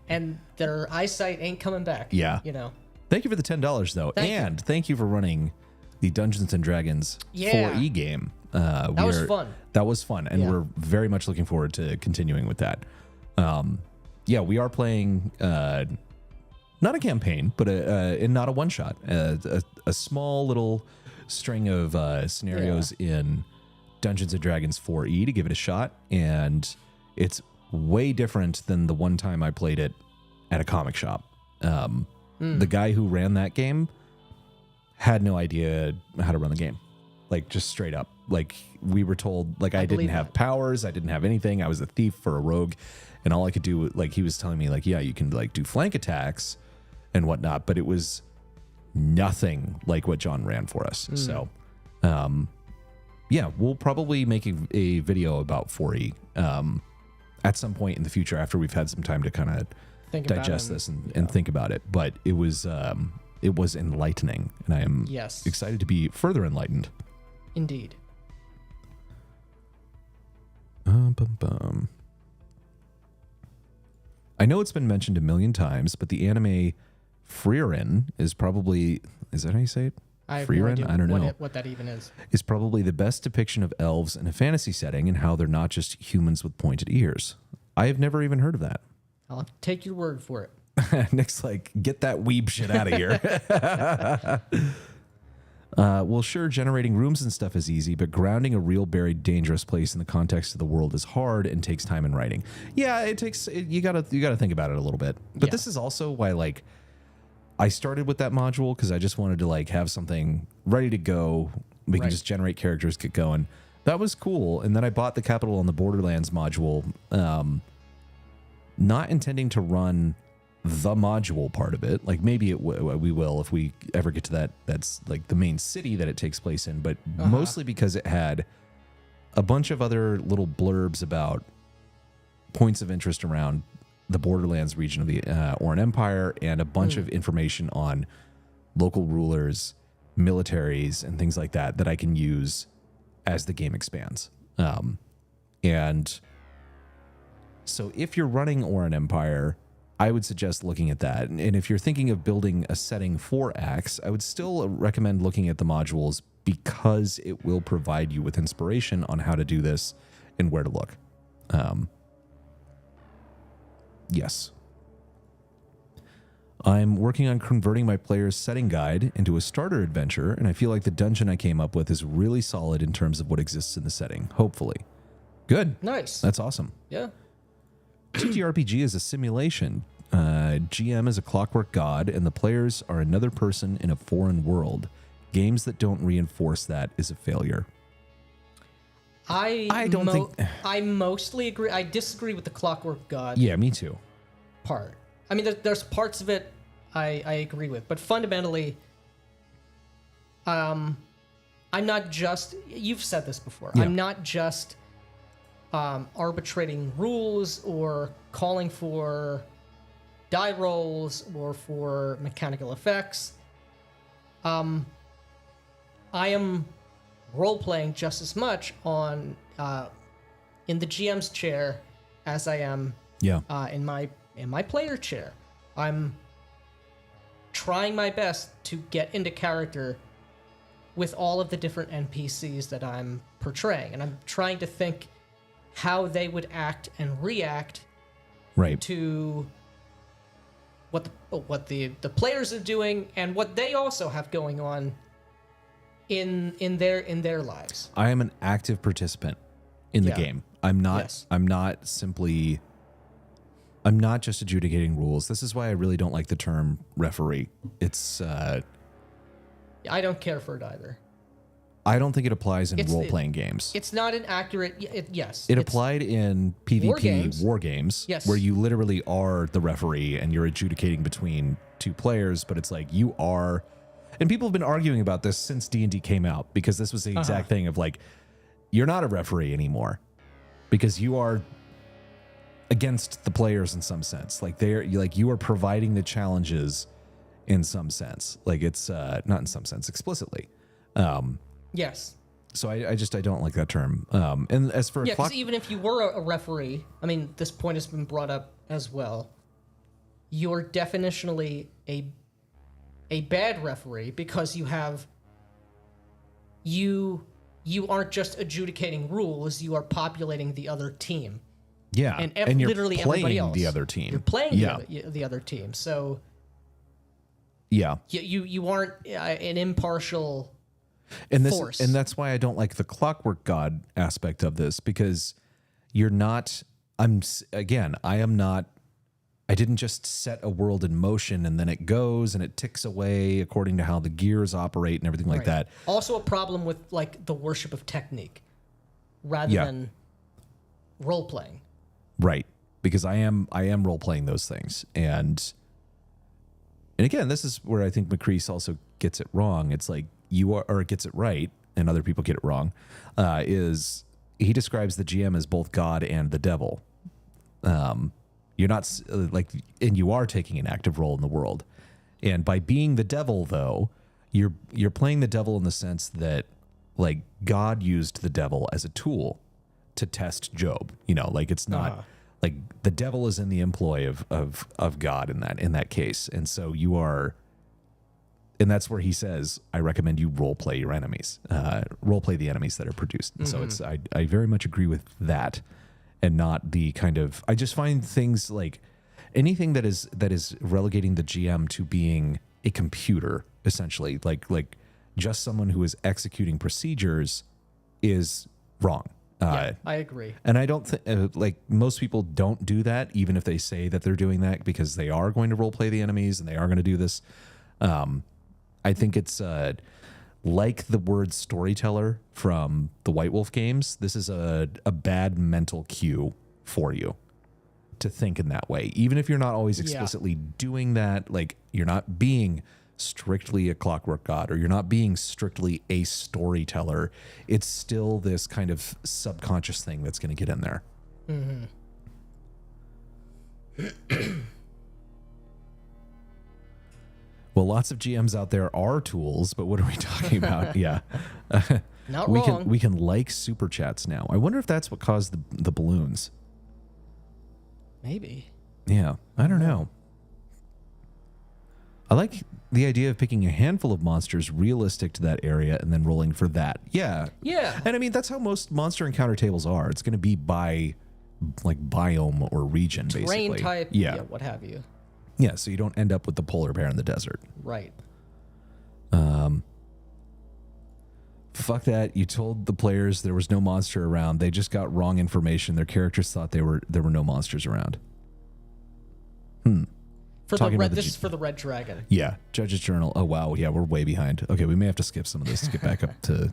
and their eyesight ain't coming back. Yeah. You know. Thank you for the $10 though, thank you for running the Dungeons and Dragons 4E game. That was fun. That was fun, and we're very much looking forward to continuing with that. We are playing not a campaign, but not a one shot, a small little string of scenarios in Dungeons and Dragons 4E to give it a shot, and it's way different than the one time I played it at a comic shop. The guy who ran that game had no idea how to run the game. Like, just straight up. Like, we were told, like, I didn't have powers. I didn't have anything. I was a thief for a rogue. And all I could do, like, he was telling me, like, yeah, you can, like, do flank attacks and whatnot. But it was nothing like what John ran for us. So, we'll probably make a video about 4E at some point in the future after we've had some time to kind of digest this and think about it. But it was enlightening, and I am excited to be further enlightened. Indeed. I know it's been mentioned a million times, but the anime Frieren is probably, is that how you say it? I have Frieren? no idea I don't know what that even is. Is probably the best depiction of elves in a fantasy setting and how they're not just humans with pointed ears. I have never even heard of that. I'll take your word for it. Nick's like, get that weeb shit out of here. Well, sure, generating rooms and stuff is easy, but grounding a real buried dangerous place in the context of the world is hard and takes time in writing. Yeah, it takes, you gotta think about it a little bit. But this is also why, like, I started with that module because I just wanted to, like, have something ready to go. We can just generate characters, get going. That was cool. And then I bought the Capital on the Borderlands module, not intending to run the module part of it. Like, maybe we will if we ever get to that. That's like the main city that it takes place in, but mostly because it had a bunch of other little blurbs about points of interest around the Borderlands region of the Oran Empire, and a bunch of information on local rulers, militaries, and things like that I can use as the game expands. And so if you're running Oran Empire, I would suggest looking at that. And if you're thinking of building a setting for Axe, I would still recommend looking at the modules because it will provide you with inspiration on how to do this and where to look. Yes. I'm working on converting my player's setting guide into a starter adventure, and I feel like the dungeon I came up with is really solid in terms of what exists in the setting, hopefully. Good. Nice. That's awesome. Yeah. TTRPG is a simulation. GM is a clockwork god, and the players are another person in a foreign world. Games that don't reinforce that is a failure. I don't think... I mostly agree. I disagree with the clockwork god. Yeah, me too. Part. I mean, there's parts of it I agree with, but fundamentally, I'm not just... You've said this before. Yeah. I'm not just arbitrating rules or calling for die rolls or for mechanical effects. I am role-playing just as much on in the GM's chair as I am in my player chair. I'm trying my best to get into character with all of the different NPCs that I'm portraying, and I'm trying to think how they would act and react to what the players are doing and what they also have going on in their lives. I am an active participant in the game. I'm not just adjudicating rules. This is why I really don't like the term referee. It's I don't care for it either. I don't think it applies in role-playing games. It's not an accurate... It applied in PvP war games where you literally are the referee and you're adjudicating between two players, but it's like you are... And people have been arguing about this since D&D came out, because this was the exact thing of like, you're not a referee anymore because you are against the players in some sense. Like you are providing the challenges in some sense. Like it's not in some sense, explicitly. Yes. So I don't like that term. And as for Yeah, clock, because even if you were a referee, I mean, this point has been brought up as well. You're definitionally a bad referee because you aren't just adjudicating rules, you are populating the other team. yeah, And you're literally playing everybody else. the other team. You're playing yeah, the other team. So yeah. you aren't an impartial And force. and that's why I don't like the clockwork god aspect of this, because you're not. I am not. I didn't just set a world in motion and then it goes and it ticks away according to how the gears operate and everything like that. Also, a problem with like the worship of technique rather than role playing. Right, because I am role playing those things, and again, this is where I think Macrease also gets it wrong. It's like or gets it right, and other people get it wrong. Is he describes the GM as both God and the devil? You're not and you are taking an active role in the world, and by being the devil, though, you're playing the devil in the sense that like God used the devil as a tool to test Job. Like it's not like the devil is in the employ of God in that case. And so you are, and that's where he says, I recommend you role play your enemies, role play the enemies that are produced. And so I very much agree with that, and not the kind of, I just find things like anything that is relegating the GM to being a computer, essentially, like just someone who is executing procedures is wrong. Yeah, I agree. And I don't think, like, most people don't do that, even if they say that they're doing that, because they are going to role play the enemies and they are going to do this. I think it's like the word storyteller from the White Wolf games. This is a bad mental cue for you to think in that way. Even if you're not always explicitly doing that, like, you're not being strictly a clockwork god, or you're not being strictly a storyteller, it's still this kind of subconscious thing that's going to get in there. Well, lots of GMs out there are tools, but what are we talking about? Yeah. Not we wrong. We can like super chats now. I wonder if that's what caused the balloons. Maybe. Yeah, I don't know. I like the idea of picking a handful of monsters realistic to that area and then rolling for that. Yeah. Yeah. And I mean, that's how most monster encounter tables are. It's going to be by like biome or region, Terrain basically. type, Yeah. what have you. Yeah, so you don't end up with the polar bear in the desert. Right. Fuck that. You told the players there was no monster around. They just got wrong information. Their characters thought there were no monsters around. For Talking the about red, this is for the red dragon. Yeah, Judge's Journal. Oh, wow. Yeah, we're way behind. Okay, we may have to skip some of this to get back up to...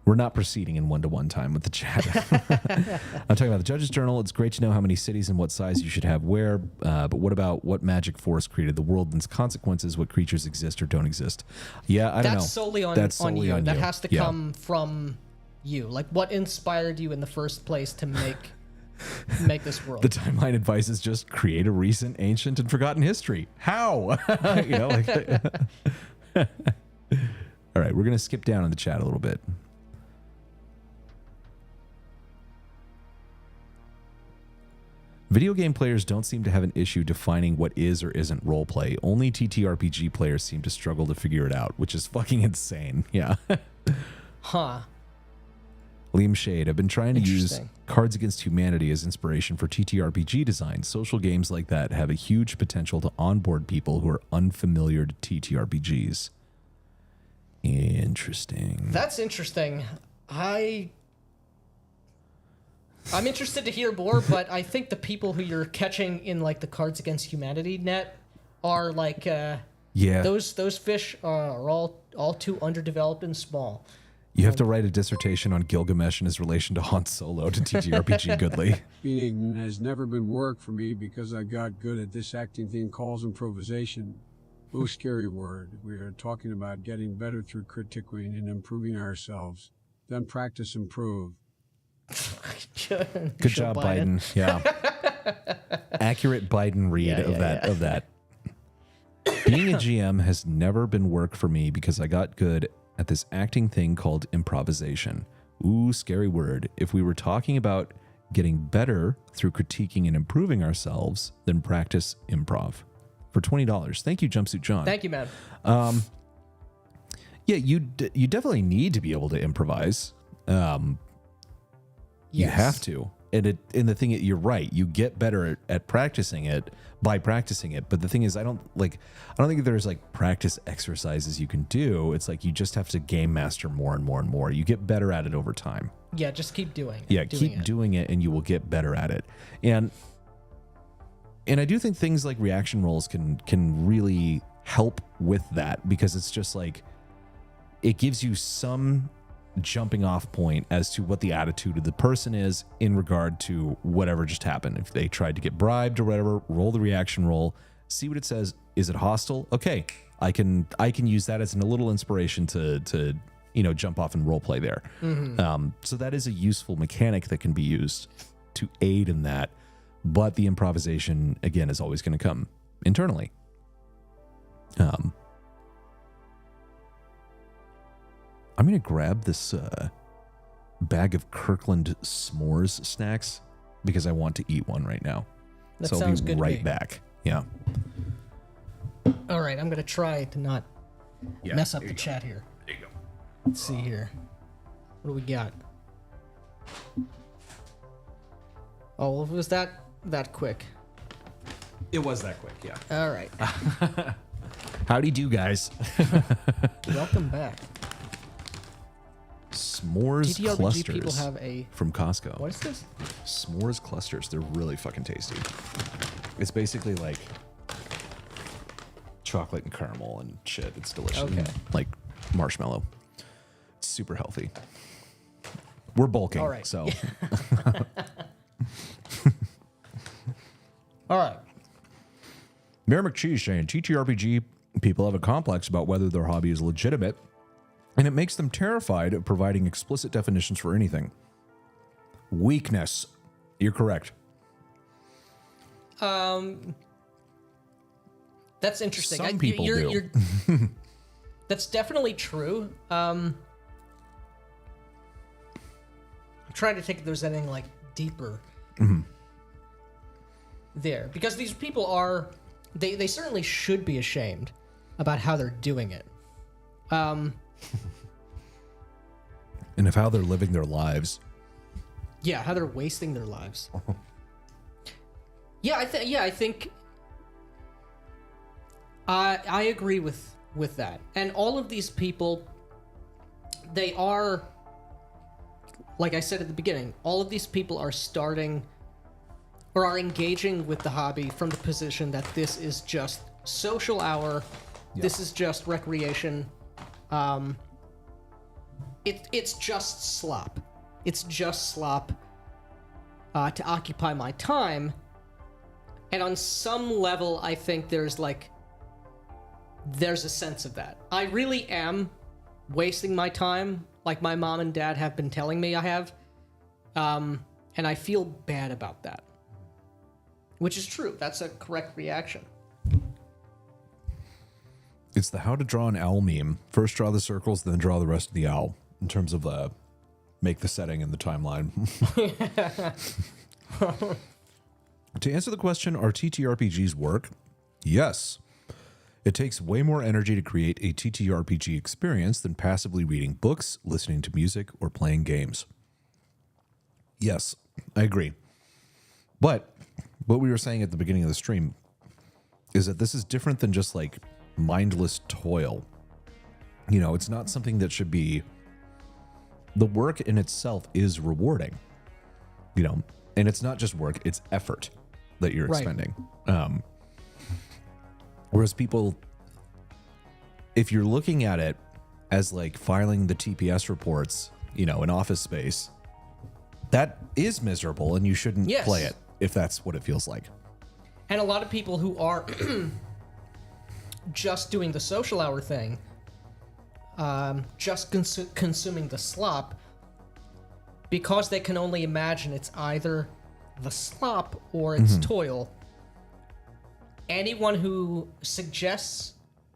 We're not proceeding in one-to-one time with the chat. I'm talking about the Judge's Journal. It's great to know how many cities and what size you should have where, but what about what magic force created the world and its consequences, what creatures exist or don't exist? Yeah, I don't know. That's solely on you. That has to come from you. Like, what inspired you in the first place to make this world? The timeline advice is just create a recent, ancient, and forgotten history. How? All right, we're going to skip down in the chat a little bit. Video game players don't seem to have an issue defining what is or isn't roleplay. Only TTRPG players seem to struggle to figure it out, which is fucking insane. Yeah. Huh. Liam Shade, I've been trying to use Interesting. Cards Against Humanity as inspiration for TTRPG design. Social games like that have a huge potential to onboard people who are unfamiliar to TTRPGs. Interesting. That's interesting. I'm interested to hear more, but I think the people who you're catching in like the Cards Against Humanity net are like those fish are all too underdeveloped and small. You have to write a dissertation on Gilgamesh and his relation to Han Solo to TTRPG Goodly. Meaning has never been work for me because I got good at this acting thing called improvisation. Ooh, scary word. We are talking about getting better through critiquing and improving ourselves. Then practice improve. Good job, Biden. Yeah. Accurate Biden read of that. Being a GM has never been work for me because I got good at this acting thing called improvisation. Ooh, scary word. If we were talking about getting better through critiquing and improving ourselves, then practice improv. For $20. Thank you, Jumpsuit John. Thank you, man. Yeah, you definitely need to be able to improvise. You have to. And the thing, you're right. You get better at practicing it by practicing it. But the thing is, I don't think there's like practice exercises you can do. It's like you just have to game master more and more and more. You get better at it over time. Yeah, just keep doing it. Yeah, keep doing it and you will get better at it. And I do think things like reaction rolls can really help with that, because it's just like it gives you some jumping off point as to what the attitude of the person is in regard to whatever just happened. If they tried to get bribed or whatever, roll the reaction roll, see what it says. Is it hostile? Okay, I can use that as a little inspiration to jump off and role play there. So that is a useful mechanic that can be used to aid in that. But the improvisation, again, is always going to come internally. I'm going to grab this bag of Kirkland s'mores snacks because I want to eat one right now. That so sounds I'll be good right to me. back. Yeah. All right, I'm going to try to not mess up the chat here. There you go. Let's see here. What do we got? Oh, well, was that quick? It was that quick, yeah. All right. Howdy do, guys. Welcome back. S'mores TTRPG clusters people have a... from Costco. What is this? S'mores clusters. They're really fucking tasty. It's basically like chocolate and caramel and shit. It's delicious. Okay. Like marshmallow. It's super healthy. We're bulking, All right. so. All right. Mayor McCheese saying TTRPG people have a complex about whether their hobby is legitimate, and it makes them terrified of providing explicit definitions for anything. Weakness. You're correct. That's interesting. Some people do. That's definitely true. I'm trying to think if there's anything like deeper there, because these people are, they certainly should be ashamed about how they're doing it. And of how they're living their lives. Yeah, how they're wasting their lives. I think I agree with that. And all of these people, they are, like I said at the beginning, all of these people are starting or are engaging with the hobby from the position that this is just social hour. Yep. This is just recreation. It's just slop. It's just slop to occupy my time. And on some level, I think there's a sense of that. I really am wasting my time, like my mom and dad have been telling me I have. And I feel bad about that. Which is true. That's a correct reaction. It's the how to draw an owl meme. First draw the circles, then draw the rest of the owl. In terms of make the setting and the timeline. To answer the question, are TTRPGs work? Yes. It takes way more energy to create a TTRPG experience than passively reading books, listening to music, or playing games. Yes, I agree. But what we were saying at the beginning of the stream is that this is different than just like mindless toil. You know, it's not something that should be... The work in itself is rewarding, you know, and it's not just work, it's effort that you're expending. Whereas people, if you're looking at it as like filing the TPS reports, you know, in Office Space, that is miserable and you shouldn't play it if that's what it feels like. And a lot of people who are just doing the social hour thing, just consuming the slop, because they can only imagine it's either the slop or it's toil. Anyone who suggests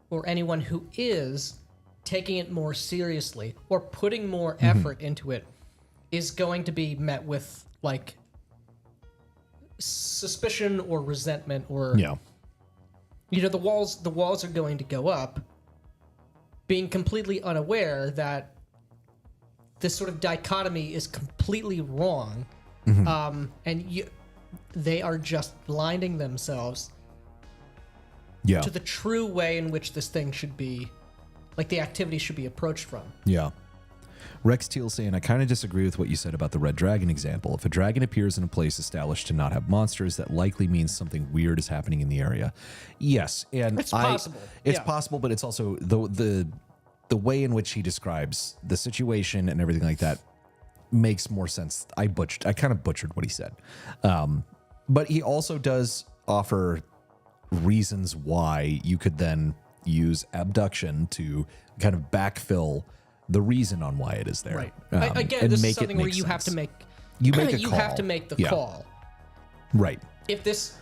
or anyone who is taking it more seriously or putting more effort into it is going to be met with like suspicion or resentment or you know, the walls are going to go up, being completely unaware that this sort of dichotomy is completely wrong, and they are just blinding themselves to the true way in which this thing should be, like the activity should be approached from. Yeah. Rex Teal saying, I kind of disagree with what you said about the red dragon example. If a dragon appears in a place established to not have monsters, that likely means something weird is happening in the area. Yes, and It's possible. It's possible, but it's also the way in which he describes the situation and everything like that makes more sense. I kind of butchered what he said. But he also does offer reasons why you could then use abduction to kind of backfill the reason on why it is there. Right. And This is make it something where make you have sense. to make You make a you call. have to make the Yeah. call. Right. If this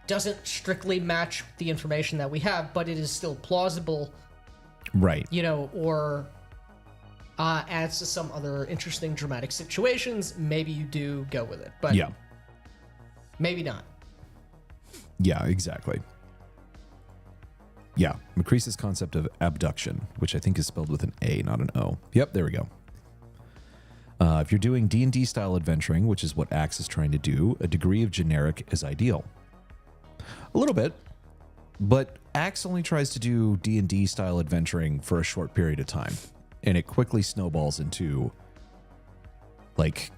doesn't strictly match the information that we have, but it is still plausible, Right. you know, or adds to some other interesting dramatic situations, maybe you do go with it. But Yeah. maybe not. Yeah, exactly. Yeah, Macrease's concept of abduction, which I think is spelled with an A, not an O. Yep, there we go. If you're doing D&D style adventuring, which is what Axe is trying to do, a degree of generic is ideal. A little bit, but Axe only tries to do D&D style adventuring for a short period of time, and it quickly snowballs into like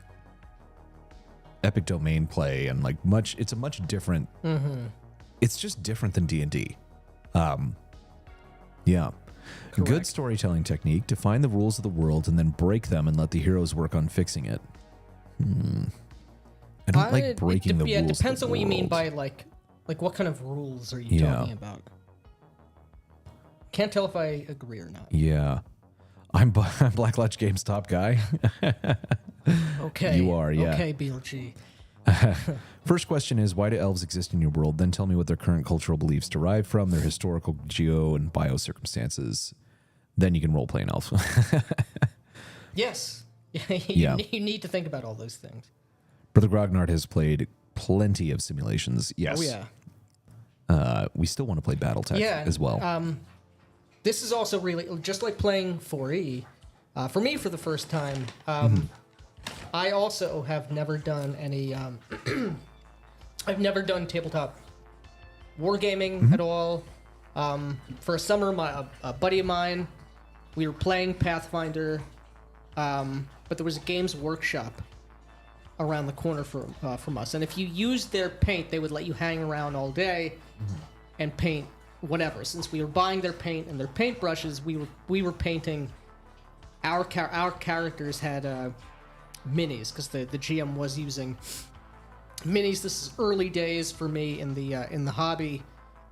epic domain play and like it's a much different. It's just different than D&D. Yeah. Correct. Good storytelling technique, define the rules of the world and then break them and let the heroes work on fixing it. I don't like breaking the rules. Yeah, it of depends the on what you mean world. by like what kind of rules are you talking about? Can't tell if I agree or not. Yeah. I'm Black Lodge Games top guy. Okay. You are, yeah. Okay, BLG. First question is, why do elves exist in your world? Then tell me what their current cultural beliefs derive from, their historical, geo, and bio circumstances. Then you can roleplay an elf. Yes. Yeah. You need to think about all those things. Brother Grognard has played plenty of simulations. Yes. Oh, yeah. We still want to play Battletech as well. This is also really, just like playing 4E, for me for the first time, I also have never done any, I've never done tabletop wargaming at all. For a summer, a buddy of mine, we were playing Pathfinder, but there was a games workshop around the corner from us. And if you used their paint, they would let you hang around all day and paint whatever. Since we were buying their paint and their paintbrushes, we were painting. Our characters had minis because the GM was using minis. This is early days for me in the hobby,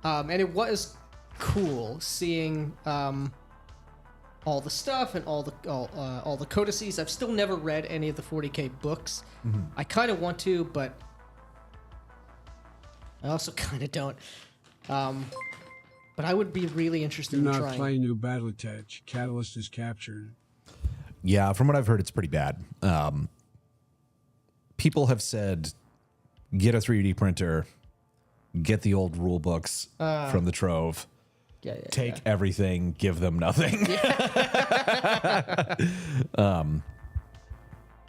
and it was cool seeing all the stuff and all the codices. I've still never read any of the 40K books. I kind of want to, but I also kind of don't. But I would be really interested Do in not trying. play new Battletech. Catalyst is captured. Yeah, from what I've heard, it's pretty bad. People have said, get a 3D printer, get the old rule books from the Trove, take everything, give them nothing.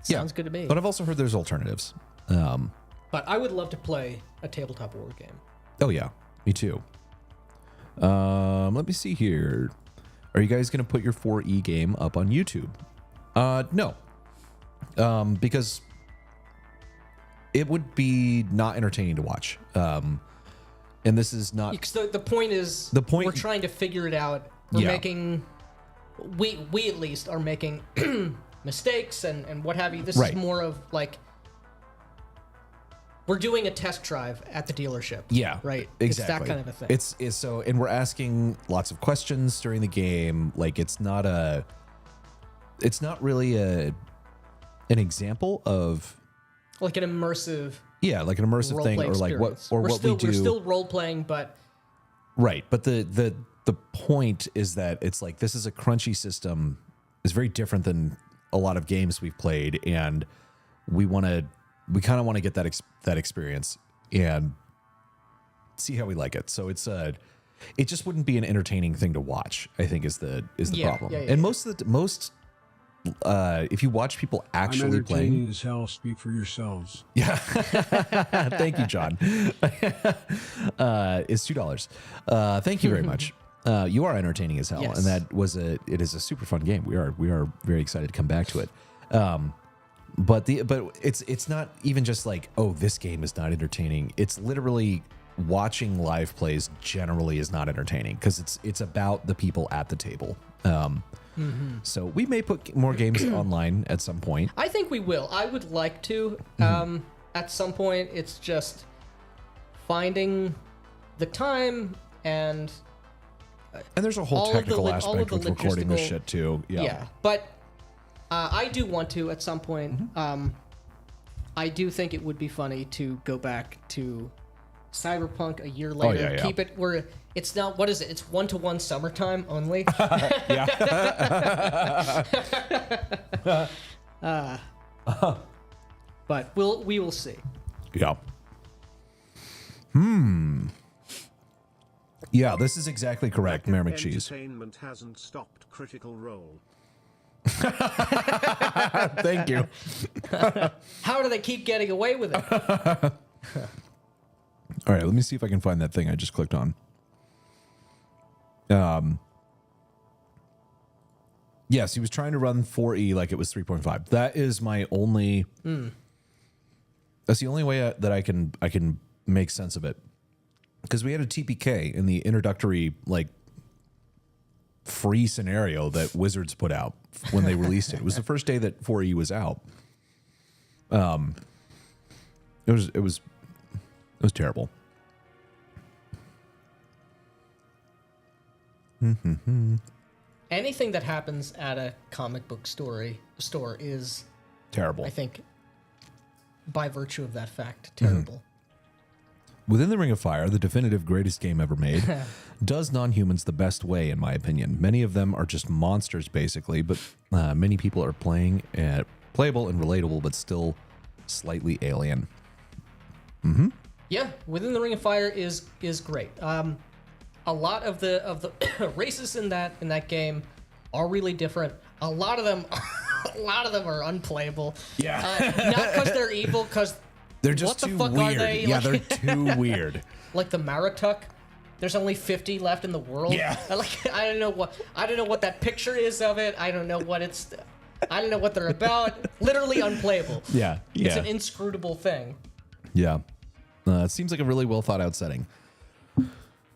Sounds good to me. But I've also heard there's alternatives. But I would love to play a tabletop war game. Oh, yeah, me too. Let me see here. Are you guys going to put your 4E game up on YouTube? No. Because it would be not entertaining to watch. And this is not... Because the point is, we're trying to figure it out. We're making... We at least are making mistakes and what have you. This is more of like... We're doing a test drive at the dealership. Yeah, right. Exactly. It's that kind of a thing. It's so, and we're asking lots of questions during the game. Like it's not really an example of like an immersive. Yeah, like an immersive thing, or like what, or we're what still, we do. We're still role playing, but right. But the the point is that it's like this is a crunchy system. It's very different than a lot of games we've played, and we kind of want to get that experience and see how we like it. So it just wouldn't be an entertaining thing to watch, I think is the problem. And most if you watch people actually I'm playing, entertaining as hell. Speak for yourselves. yeah. Thank you, John. It's $2. Thank you very much. You are entertaining as hell, Yes. and it is a super fun game. We are very excited to come back to it. But it's not even just like, oh, this game is not entertaining. It's literally watching live plays generally is not entertaining because it's about the people at the table. So we may put more games online at some point. I think we will. I would like to. At some point, it's just finding the time and there's a whole all of the technical aspect with recording this logistical- shit too. yeah. But I do want to at some point. I do think it would be funny to go back to Cyberpunk a year later. yeah. Keep it where it's not. What is it? It's 1-to-1 summertime only. But we will see. Yeah. Yeah, this is exactly correct, Mayor McCheese. Entertainment hasn't stopped Critical Role. Thank you. How do they keep getting away with it? All right, let me see if I can find that thing I just clicked on. Yes, he was trying to run 4E like it was 3.5. That is my only. That's the only way that I can make sense of it, because we had a TPK in the introductory free scenario that Wizards put out when they released it. It was the first day that 4E was out. It was terrible. Anything that happens at a comic book store is, Terrible. I think, by virtue of that fact, terrible. Within the Ring of Fire, the definitive greatest game ever made, does non-humans the best way, in my opinion. Many of them are just monsters, basically, but many people are playable and relatable, but still slightly alien. Yeah, Within the Ring of Fire is great. A lot of the races in that game are really different. A lot of them are unplayable. Yeah. Not because they're evil, because They're just what the too fuck weird. are they? Yeah, Like- they're too weird. like the Maratuk. There's only 50 left in the world. Yeah. I don't know what that picture is of it. I don't know what they're about. Literally unplayable. Yeah, It's yeah. an inscrutable thing. Yeah. It seems like a really well thought out setting.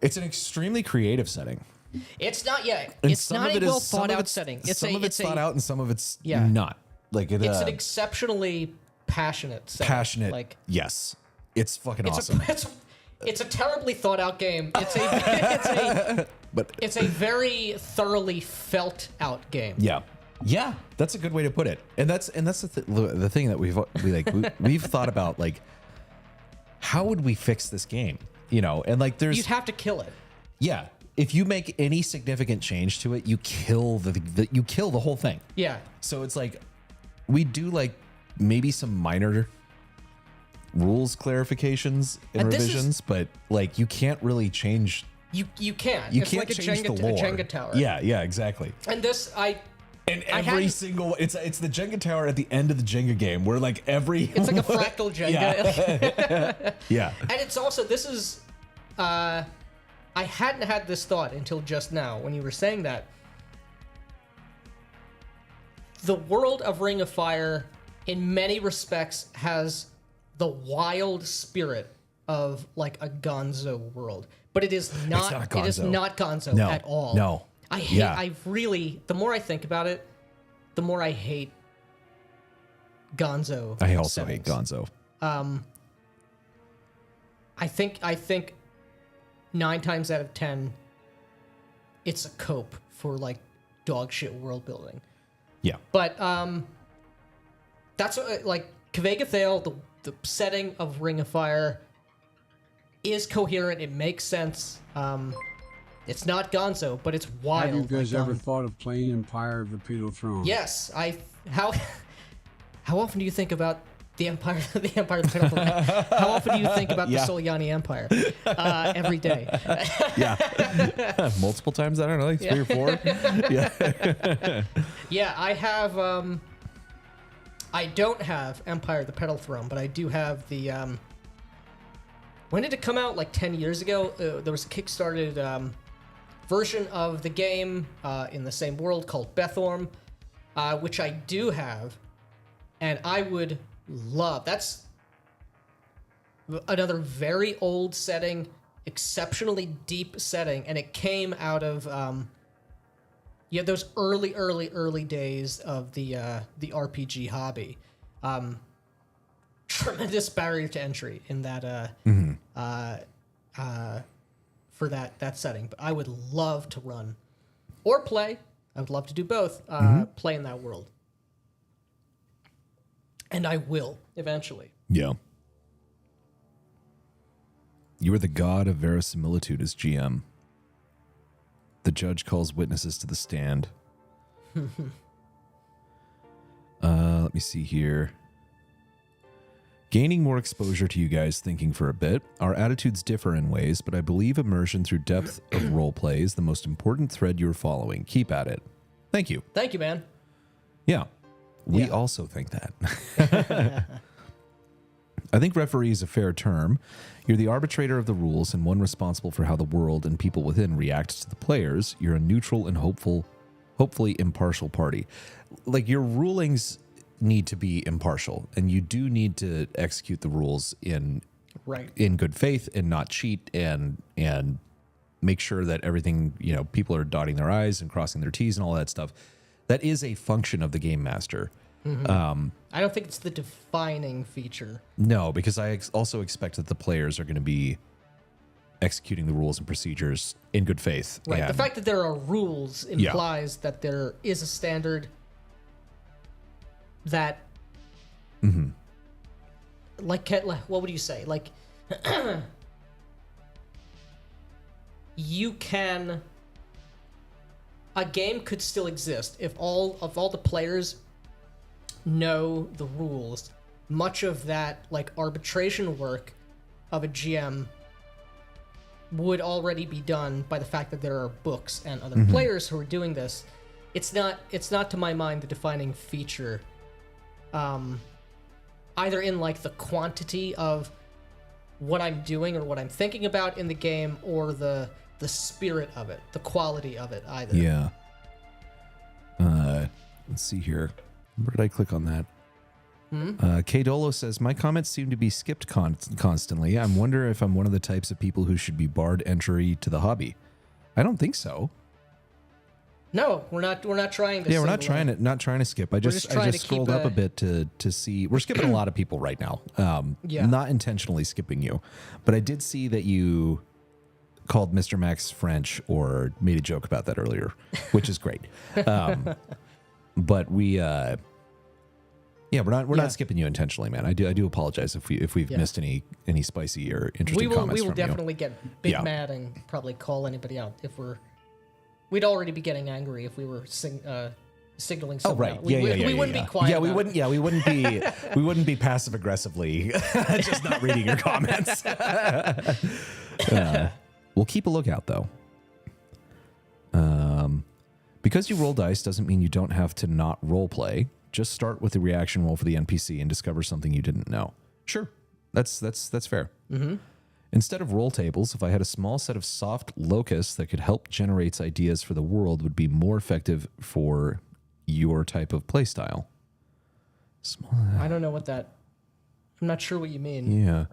It's an extremely creative setting. It's not yet. And It's some not of it a is- well some thought of out it's- setting. Some of it's thought out and some of it's Yeah. not. Like it, It's an exceptionally passionate setting. passionate. Like Yes. It's fucking it's awesome. it's a terribly thought out game. It's a very thoroughly felt out game. Yeah. Yeah, that's a good way to put it. And that's the thing that we've thought about, like, how would we fix this game? You know, and like there's You'd have to kill it. yeah, if you make any significant change to it, you kill the whole thing. Yeah. So it's like we do like maybe some minor rules clarifications and And this is- revisions, but like you can't really change. You can't. You It's can't like a change the Jenga, lore. a Jenga tower. Yeah, exactly. And this And I every hadn't- single it's the Jenga tower at the end of the Jenga game where like every it's like a fractal Jenga. Yeah. Yeah. And it's also this is I hadn't had this thought until just now when you were saying that. The world of Ring of Fire in many respects has the wild spirit of like a Gonzo world. But it is not, not it is Gonzo. not Gonzo No, at all. no. I hate Yeah. I really the more I think about it, the more I hate Gonzo. I also settings. hate Gonzo. I think 9 times out of 10, it's a cope for like dog shit world building. Yeah. But that's like Kvega Thale, the setting of Ring of Fire is coherent. It makes sense. It's not Gonzo, but it's wild. Have you guys like ever thought of playing Empire of the Petal Throne? Yes, how often do you think about the Empire of the Petal Throne? How often do you think about the Soliani Empire? Every day. Yeah. Multiple times, I don't know, like 3 or 4. Yeah. Yeah, I have I don't have Empire of the Petal Throne, but I do have the when did it come out? Like 10 years ago? There was a kickstarted version of the game in the same world called Bethorm, which I do have, and I would love. That's another very old setting, exceptionally deep setting, and it came out of those early days of the RPG hobby. Tremendous barrier to entry in that for that setting, but I would love to run or play. I would love to do both. Play in that world, and I will eventually. Yeah. You are the god of verisimilitude as GM. The judge calls witnesses to the stand. Let me see here. Gaining more exposure to you guys thinking for a bit. Our attitudes differ in ways, but I believe immersion through depth of roleplay is the most important thread you're following. Keep at it. Thank you. Thank you, man. Yeah. We also think that. I think referee is a fair term. You're the arbitrator of the rules and one responsible for how the world and people within react to the players. You're a neutral and hopefully impartial party. Like, your rulings need to be impartial, and you do need to execute the rules in good faith and not cheat and make sure that everything, people are dotting their I's and crossing their T's and all that stuff. That is a function of the game master. Mm-hmm. I don't think it's the defining feature. No, because I also expect that the players are going to be executing the rules and procedures in good faith. Right. The fact that there are rules implies that there is a standard that, like, what would you say? Like, a game could still exist if all the players know the rules. Much of that, like, arbitration work of a GM would already be done by the fact that there are books and other players who are doing this. It's not to my mind the defining feature, either in, like, the quantity of what I'm doing or what I'm thinking about in the game, or the spirit of it, the quality of it either. Yeah. Let's see here. Where did I click on that? K Dolo says, my comments seem to be skipped constantly. I'm wondering if I'm one of the types of people who should be barred entry to the hobby. I don't think so. No, we're not trying to. Yeah, we're not trying to skip. I just scrolled up a bit to see. We're skipping a lot of people right now. Not intentionally skipping you, but I did see that you called Mr. Max French or made a joke about that earlier, which is great. But we we're not skipping you intentionally, man. I do apologize if we've missed any spicy or interesting comments. We will definitely get big mad and probably call anybody out if we'd already be getting angry if we were signaling someone out. We wouldn't be quiet. Yeah, we wouldn't be passive aggressively just not reading your comments. We'll keep a lookout though. Because you roll dice doesn't mean you don't have to not role play. Just start with the reaction roll for the NPC and discover something you didn't know. Sure, that's fair. Mm-hmm. Instead of roll tables, if I had a small set of soft locus that could help generate ideas for the world, would be more effective for your type of playstyle. I don't know what that. I'm not sure what you mean. Yeah.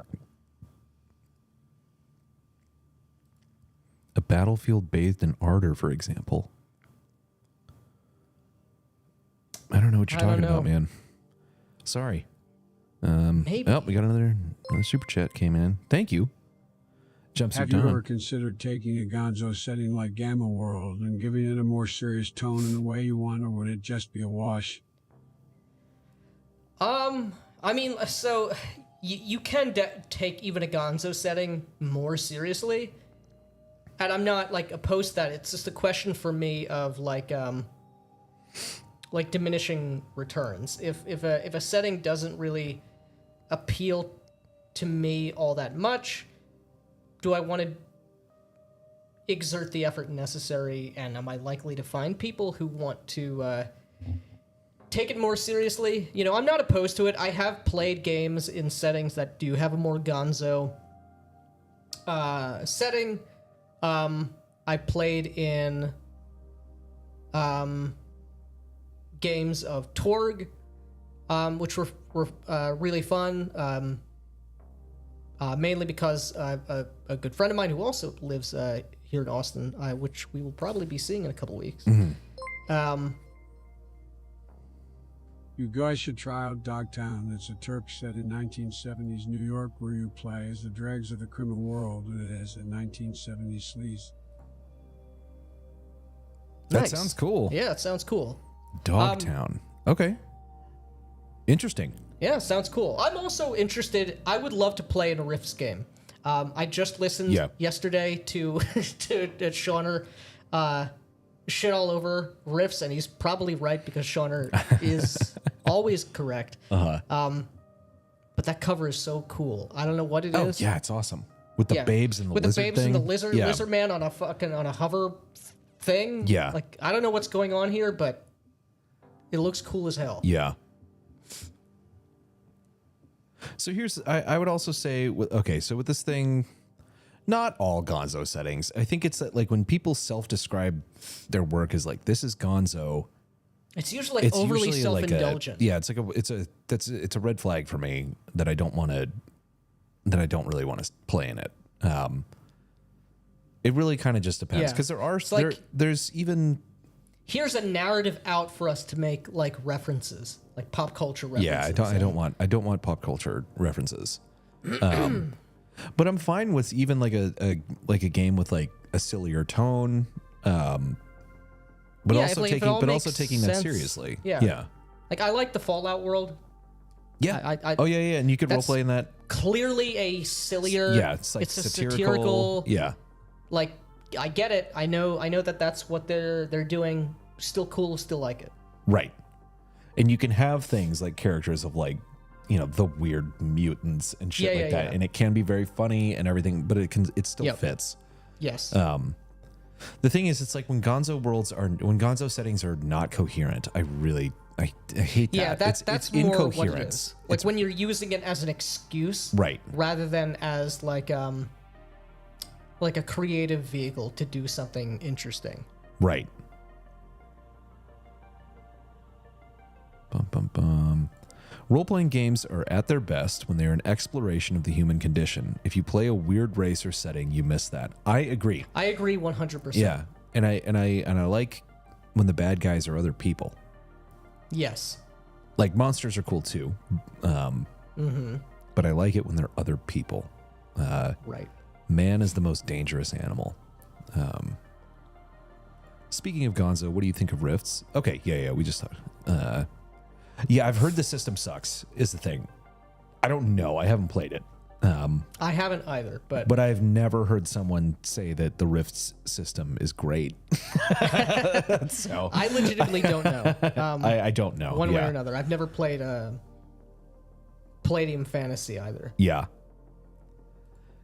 A battlefield bathed in ardor, for example. I don't know what you're talking about, man. Sorry. Maybe. Oh, we got another super chat came in. Thank you. Have you ever considered taking a Gonzo setting like Gamma World and giving it a more serious tone in the way you want, or would it just be a wash? I mean, so you can take even a Gonzo setting more seriously. and I'm not like opposed to that. It's just a question for me of like diminishing returns. If a setting doesn't really appeal to me all that much, do I want to exert the effort necessary, and am I likely to find people who want to take it more seriously? You know, I'm not opposed to it. I have played games in settings that do have a more gonzo setting. I played in games of Torg, which were really fun, mainly because a good friend of mine who also lives here in Austin, which we will probably be seeing in a couple weeks. You guys should try out Dogtown. It's a Turk set in 1970s New York where you play as the dregs of the criminal world, and it has a 1970s sleaze. That Nice. sounds cool. Yeah, it sounds cool. Dogtown. Okay. Interesting. Yeah, sounds cool. I'm also interested. I would love to play in a Rifts game. I just listened yesterday to Shauner shit all over Rifts, and he's probably right because Shauner is always correct. But that cover is so cool. I don't know what it is. Oh, yeah, it's awesome. With the babes and the with lizard the babes thing. and the lizard man on a hover thing. Yeah. Like, I don't know what's going on here, but it looks cool as hell. Yeah. So I would also say, so with this thing, not all Gonzo settings. I think it's like when people self-describe their work as like, this is Gonzo. It's usually like overly self-indulgent. It's a red flag for me that I don't really want to play in it. It really kind of just depends because there's even. Here's a narrative out for us to make like references, like pop culture references. Yeah, I don't want pop culture references. But I'm fine with even like a game with like a sillier tone, but also taking that seriously. Yeah. Like I like the Fallout world. Yeah. And you could roleplay in that. Clearly a sillier. Yeah, it's like a satirical. Yeah. Like I get it. I know that that's what they're doing. Still cool. Still like it. Right. And you can have things like characters of like, you know, the weird mutants and shit like that. Yeah. And it can be very funny and everything, but it still fits. Yes. The thing is, it's like when Gonzo settings are not coherent, I hate that. Yeah, that's it's more incoherence. what it is. Like when you're using it as an excuse, right? Rather than as like a creative vehicle to do something interesting. Right. Bum bum bum. Role-playing games are at their best when they are an exploration of the human condition. If you play a weird race or setting, you miss that. I agree. 100%. Yeah, and I like when the bad guys are other people. Yes. Like monsters are cool too. But I like it when they're other people. Right. Man is the most dangerous animal. Speaking of Gonzo, what do you think of Rifts? Okay, yeah, we just talked. Yeah, I've heard the system sucks, is the thing. I don't know. I haven't played it. I haven't either, but I've never heard someone say that the Rifts system is great. So I legitimately don't know. I don't know. One way or another. I've never played Palladium Fantasy either. Yeah.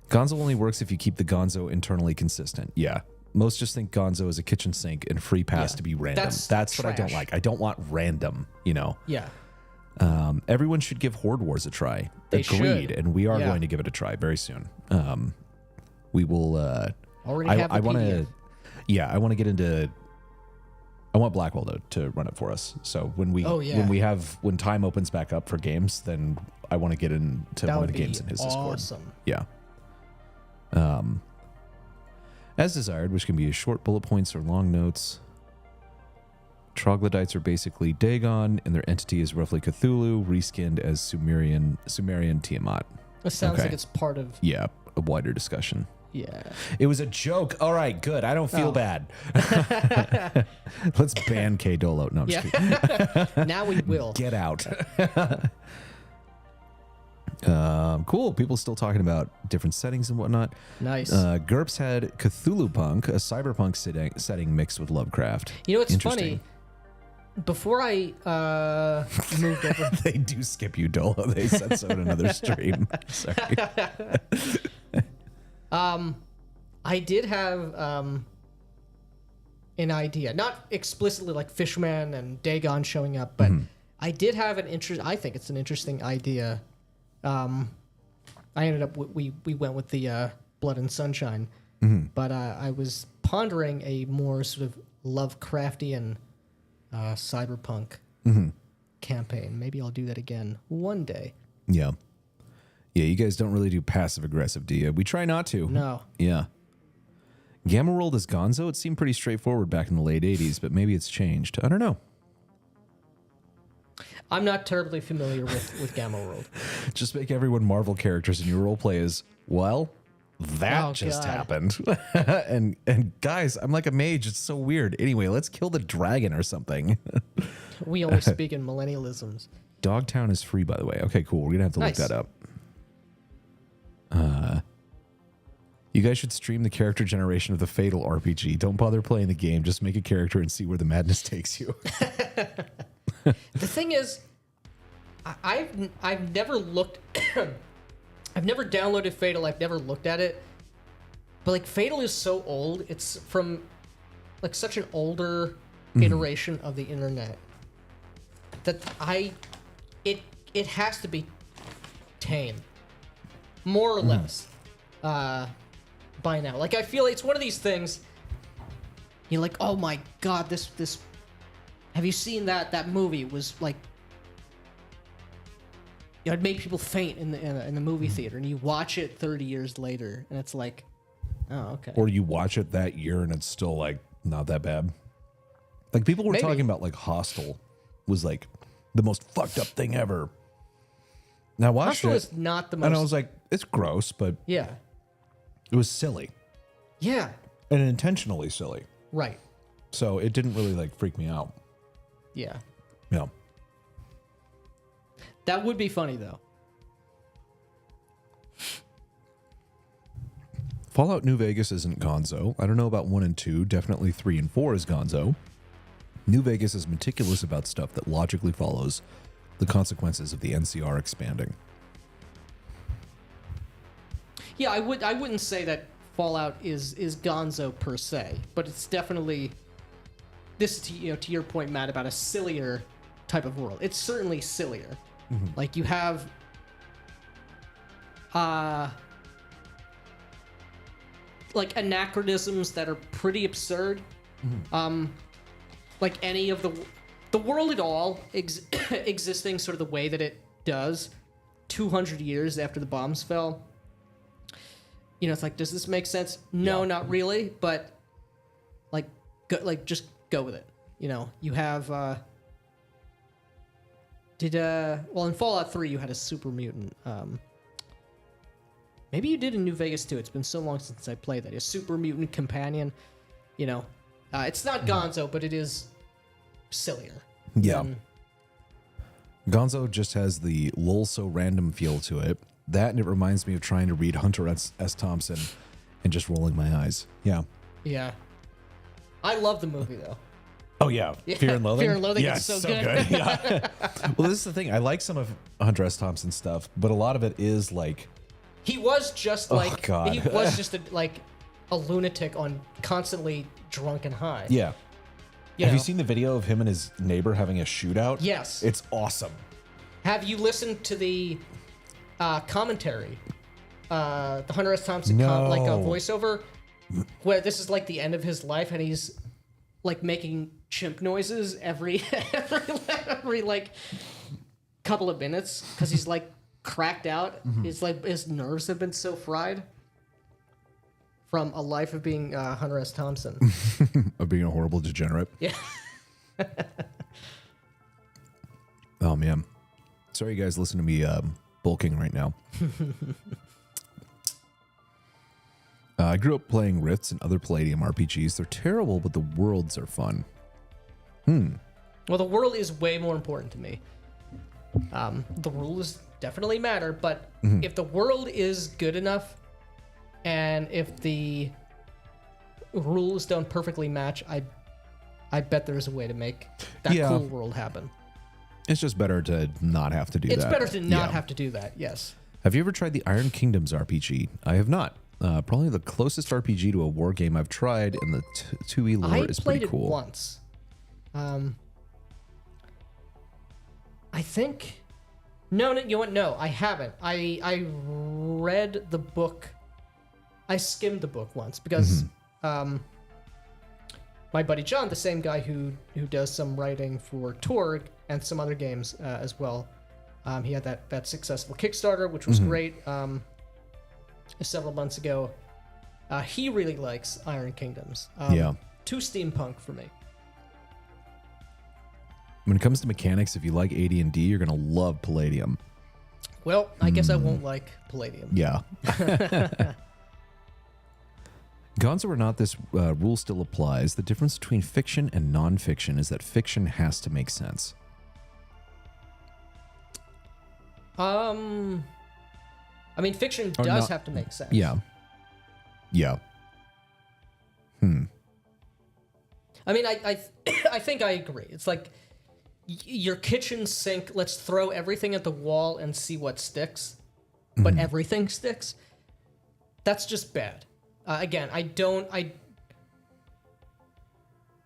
Gonzo only works if you keep the Gonzo internally consistent. Yeah. Most just think Gonzo is a kitchen sink and free pass to be random. That's what I don't like. I don't want random, you know. Yeah. Everyone should give Horde Wars a try. They Agreed. should. And we are going to give it a try very soon. We will. Already have the PDF. I want to get into. I want Blackwell to run it for us. So when time opens back up for games, then I want to get into one of the games in his Discord. Awesome. Yeah. As desired, which can be as short bullet points or long notes. Troglodytes are basically Dagon, and their entity is roughly Cthulhu, reskinned as Sumerian Tiamat. It sounds like it's part of... Yeah, a wider discussion. Yeah. It was a joke. All right, good. I don't feel bad. Let's ban K Dolo. No, I'm just kidding. Now we will. Get out. Cool. People still talking about different settings and whatnot. Nice. GURPS had Cthulhu Punk, a cyberpunk setting mixed with Lovecraft. You know what's Interesting. funny? Before I moved over, They do skip you, Dolo. They said so in another stream. Sorry. I did have an idea, not explicitly like Fishman and Dagon showing up, but I did have an interest. I think it's an interesting idea. I ended up we went with the Blood and Sunshine, but I was pondering a more sort of Lovecraftian cyberpunk campaign. Maybe I'll do that again one day. Yeah. Yeah, you guys don't really do passive aggressive, do you? We try not to. No. Yeah. Gamma World as Gonzo, it seemed pretty straightforward back in the late 80s, but maybe it's changed. I don't know. I'm not terribly familiar with Gamma World. Just make everyone Marvel characters and your roleplay is, well, that just happened. and guys, I'm like a mage. It's so weird. Anyway, let's kill the dragon or something. We only speak in millennialisms. Dogtown is free, by the way. Okay, cool. We're going to have to look that up. You guys should stream the character generation of the Fatal RPG. Don't bother playing the game. Just make a character and see where the madness takes you. The thing is, I've never looked. I've never downloaded Fatal. I've never looked at it. But like Fatal is so old. It's from like such an older iteration of the internet that it has to be tame, more or less, by now. Like I feel it's one of these things. You're like, oh my god, this. Have you seen that movie? It was like, you know, it made people faint in the movie theater, and you watch it 30 years later, and it's like, oh, okay. Or you watch it that year and it's still like not that bad. Like people were talking about like Hostel was like the most fucked up thing ever. Now I watched Hostel it, is not the most. and I was like, it's gross, but Yeah. it was silly Yeah. and intentionally silly. Right. So it didn't really like freak me out. Yeah. Yeah. That would be funny though. Fallout New Vegas isn't Gonzo. I don't know about 1 and 2. Definitely 3 and 4 is Gonzo. New Vegas is meticulous about stuff that logically follows the consequences of the NCR expanding. Yeah, I wouldn't say that Fallout is Gonzo per se, but it's definitely this. To your point, Matt, about a sillier type of world. It's certainly sillier. Like you have, like anachronisms that are pretty absurd. Like any of the world at all existing sort of the way that it does 200 years after the bombs fell. You know, it's like, does this make sense? No, not really, but just go with it. You know, you have in Fallout 3 you had a super mutant. Maybe you did in New Vegas too. It's been so long since I played that. A super mutant companion. You know, it's not Gonzo, but it is sillier. Yeah. Gonzo just has the lol so random feel to it. That, and it reminds me of trying to read Hunter S. Thompson and just rolling my eyes. Yeah. Yeah. I love the movie though. Oh yeah, Fear and Loathing. Fear and Loathing Yeah, is so good. Yeah. Well, this is the thing. I like some of Hunter S. Thompson's stuff, but a lot of it is like he was just like God. he was just a lunatic on constantly drunk and high. Yeah. You Have know? you seen the video of him and his neighbor having a shootout? Yes. It's awesome. Have you listened to the commentary? The Hunter S. Thompson No. a voiceover where this is like the end of his life and he's like making chimp noises every like couple of minutes because he's like cracked out. He's like his nerves have been so fried from a life of being Hunter S. Thompson. Of being a horrible degenerate. Yeah. Oh man. Sorry you guys listen to me bulking right now. I grew up playing Rifts and other Palladium RPGs. They're terrible, but the worlds are fun. Well, the world is way more important to me. The rule is definitely matter, but Mm-hmm. if the world is good enough and if the rules don't perfectly match, I bet there's a way to make that Yeah. cool world happen. It's just better to not have to do that. It's better to not Yeah. have to do that, yes. Have you ever tried the Iron Kingdoms RPG? I have not. Probably the closest RPG to a war game I've tried, and the 2E lore I is played pretty it cool. once. I think... No, you know what? No, I haven't. I read the book. I skimmed the book once because my buddy John, the same guy who does some writing for Torg and some other games as well, he had that successful Kickstarter, which was great several months ago. He really likes Iron Kingdoms. Yeah. Too steampunk for me. When it comes to mechanics, if you like AD&D, you're going to love Palladium. Well, I guess I won't like Palladium. Yeah. Gonzo or not, this rule still applies. The difference between fiction and nonfiction is that fiction has to make sense. I mean, fiction Or does not- have to make sense. Yeah. Yeah. I mean, I think I agree. It's like your kitchen sink. Let's throw everything at the wall and see what sticks, but everything sticks. That's just bad. Again, I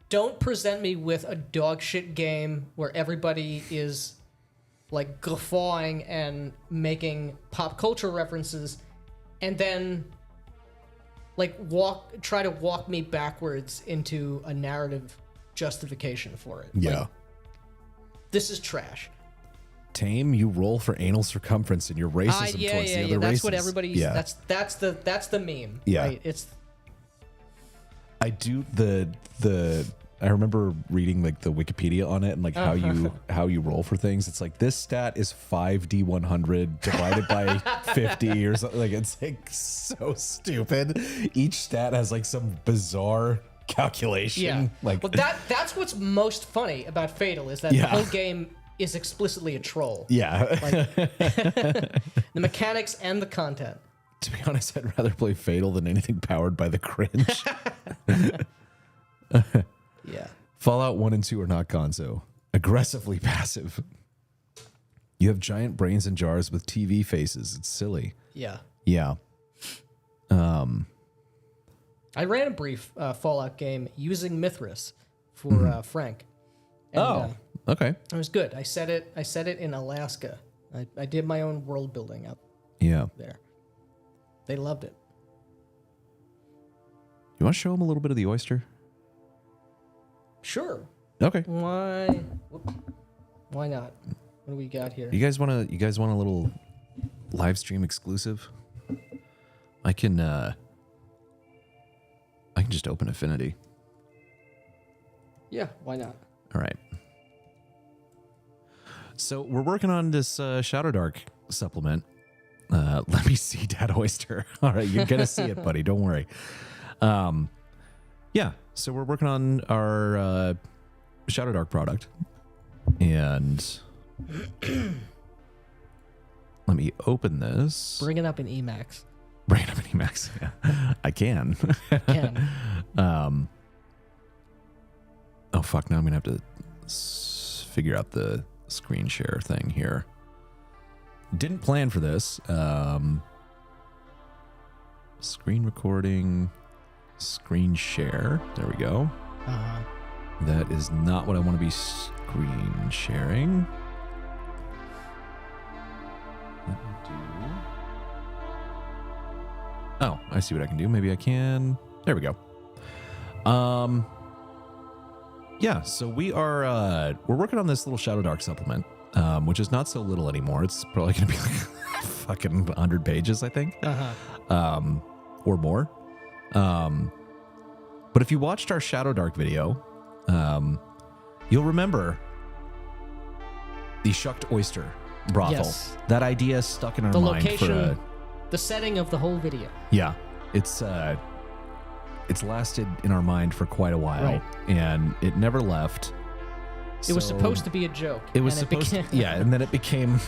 don't present me with a dog shit game where everybody is like guffawing and making pop culture references, and then like try to walk me backwards into a narrative justification for it. Yeah. Like, this is trash. Tame, you roll for anal circumference in your racism Yeah. towards the other That's races. what everybody's. Yeah. That's the meme. Yeah. Right? It's I do I remember reading like the Wikipedia on it and like how you roll for things. It's like this stat is 5d100 divided by 50 or something. Like it's like so stupid. Each stat has like some bizarre calculation. yeah. Like well, that's what's most funny about Fatal is that Yeah. the whole game is explicitly a troll. yeah. The mechanics and the content. To be honest, I'd rather play Fatal than anything powered by the cringe. Yeah. Fallout 1 and 2 are not Gonzo. Aggressively passive. You have giant brains in jars with TV faces. It's silly. Yeah. Yeah. I ran a brief Fallout game using Mithras for Frank. And, Okay. it was good. I set it in Alaska. I did my own world building up Yeah. there. They loved it. You want to show them a little bit of the oyster? Sure. Okay. Why not? What do we got here? You guys want a little live stream exclusive? I can just open Affinity. Yeah, why not? All right. So we're working on this Shadow Dark supplement. Let me see that oyster. All right, you're gonna see it, buddy. Don't worry. Yeah. So we're working on our Shadow Dark product, and let me open this. Bring it up in Emacs. Bring it up in Emacs. Yeah, I can. Ken. Oh fuck! Now I'm gonna have to figure out the screen share thing here. Didn't plan for this. Screen recording, screen share. There we go. Uh-huh. That is not what I want to be screen sharing. Let me do. Oh, I see what I can do. Maybe I can. There we go. Yeah, so we're working on this little Shadow Dark supplement, which is not so little anymore. It's probably going to be like fucking 100 pages, I think, or more. But if you watched our Shadow Dark video, you'll remember the Shucked Oyster brothel. Yes. That idea stuck in our The mind location, the setting of the whole video. Yeah, it's lasted in our mind for quite a while, Right. and it never left. It was supposed to be a joke. It was supposed to, yeah, and then it became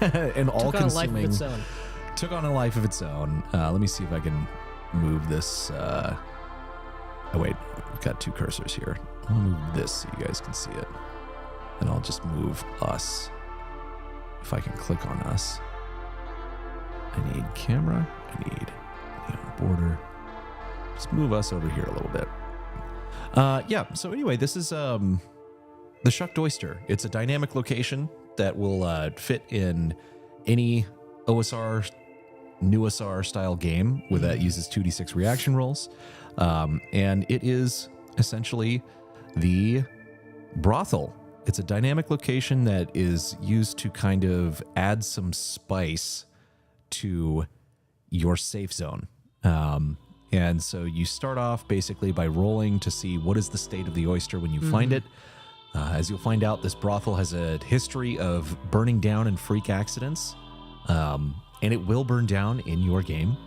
an all-consuming... Took on a life of its own. Let me see if I can move this. Oh, wait. I've got two cursors here. I'll move this so you guys can see it. And I'll just move us. If I can click on us. I need camera. I need border. Just move us over here a little bit. Yeah, so anyway, this is the Shucked Oyster. It's a dynamic location that will fit in any OSR, new OSR style game with that uses 2d6 reaction rolls. And it is essentially the brothel. It's a dynamic location that is used to kind of add some spice to your safe zone. And so you start off basically by rolling to see what is the state of the oyster when you find it. As you'll find out, this brothel has a history of burning down and freak accidents. And it will burn down in your game.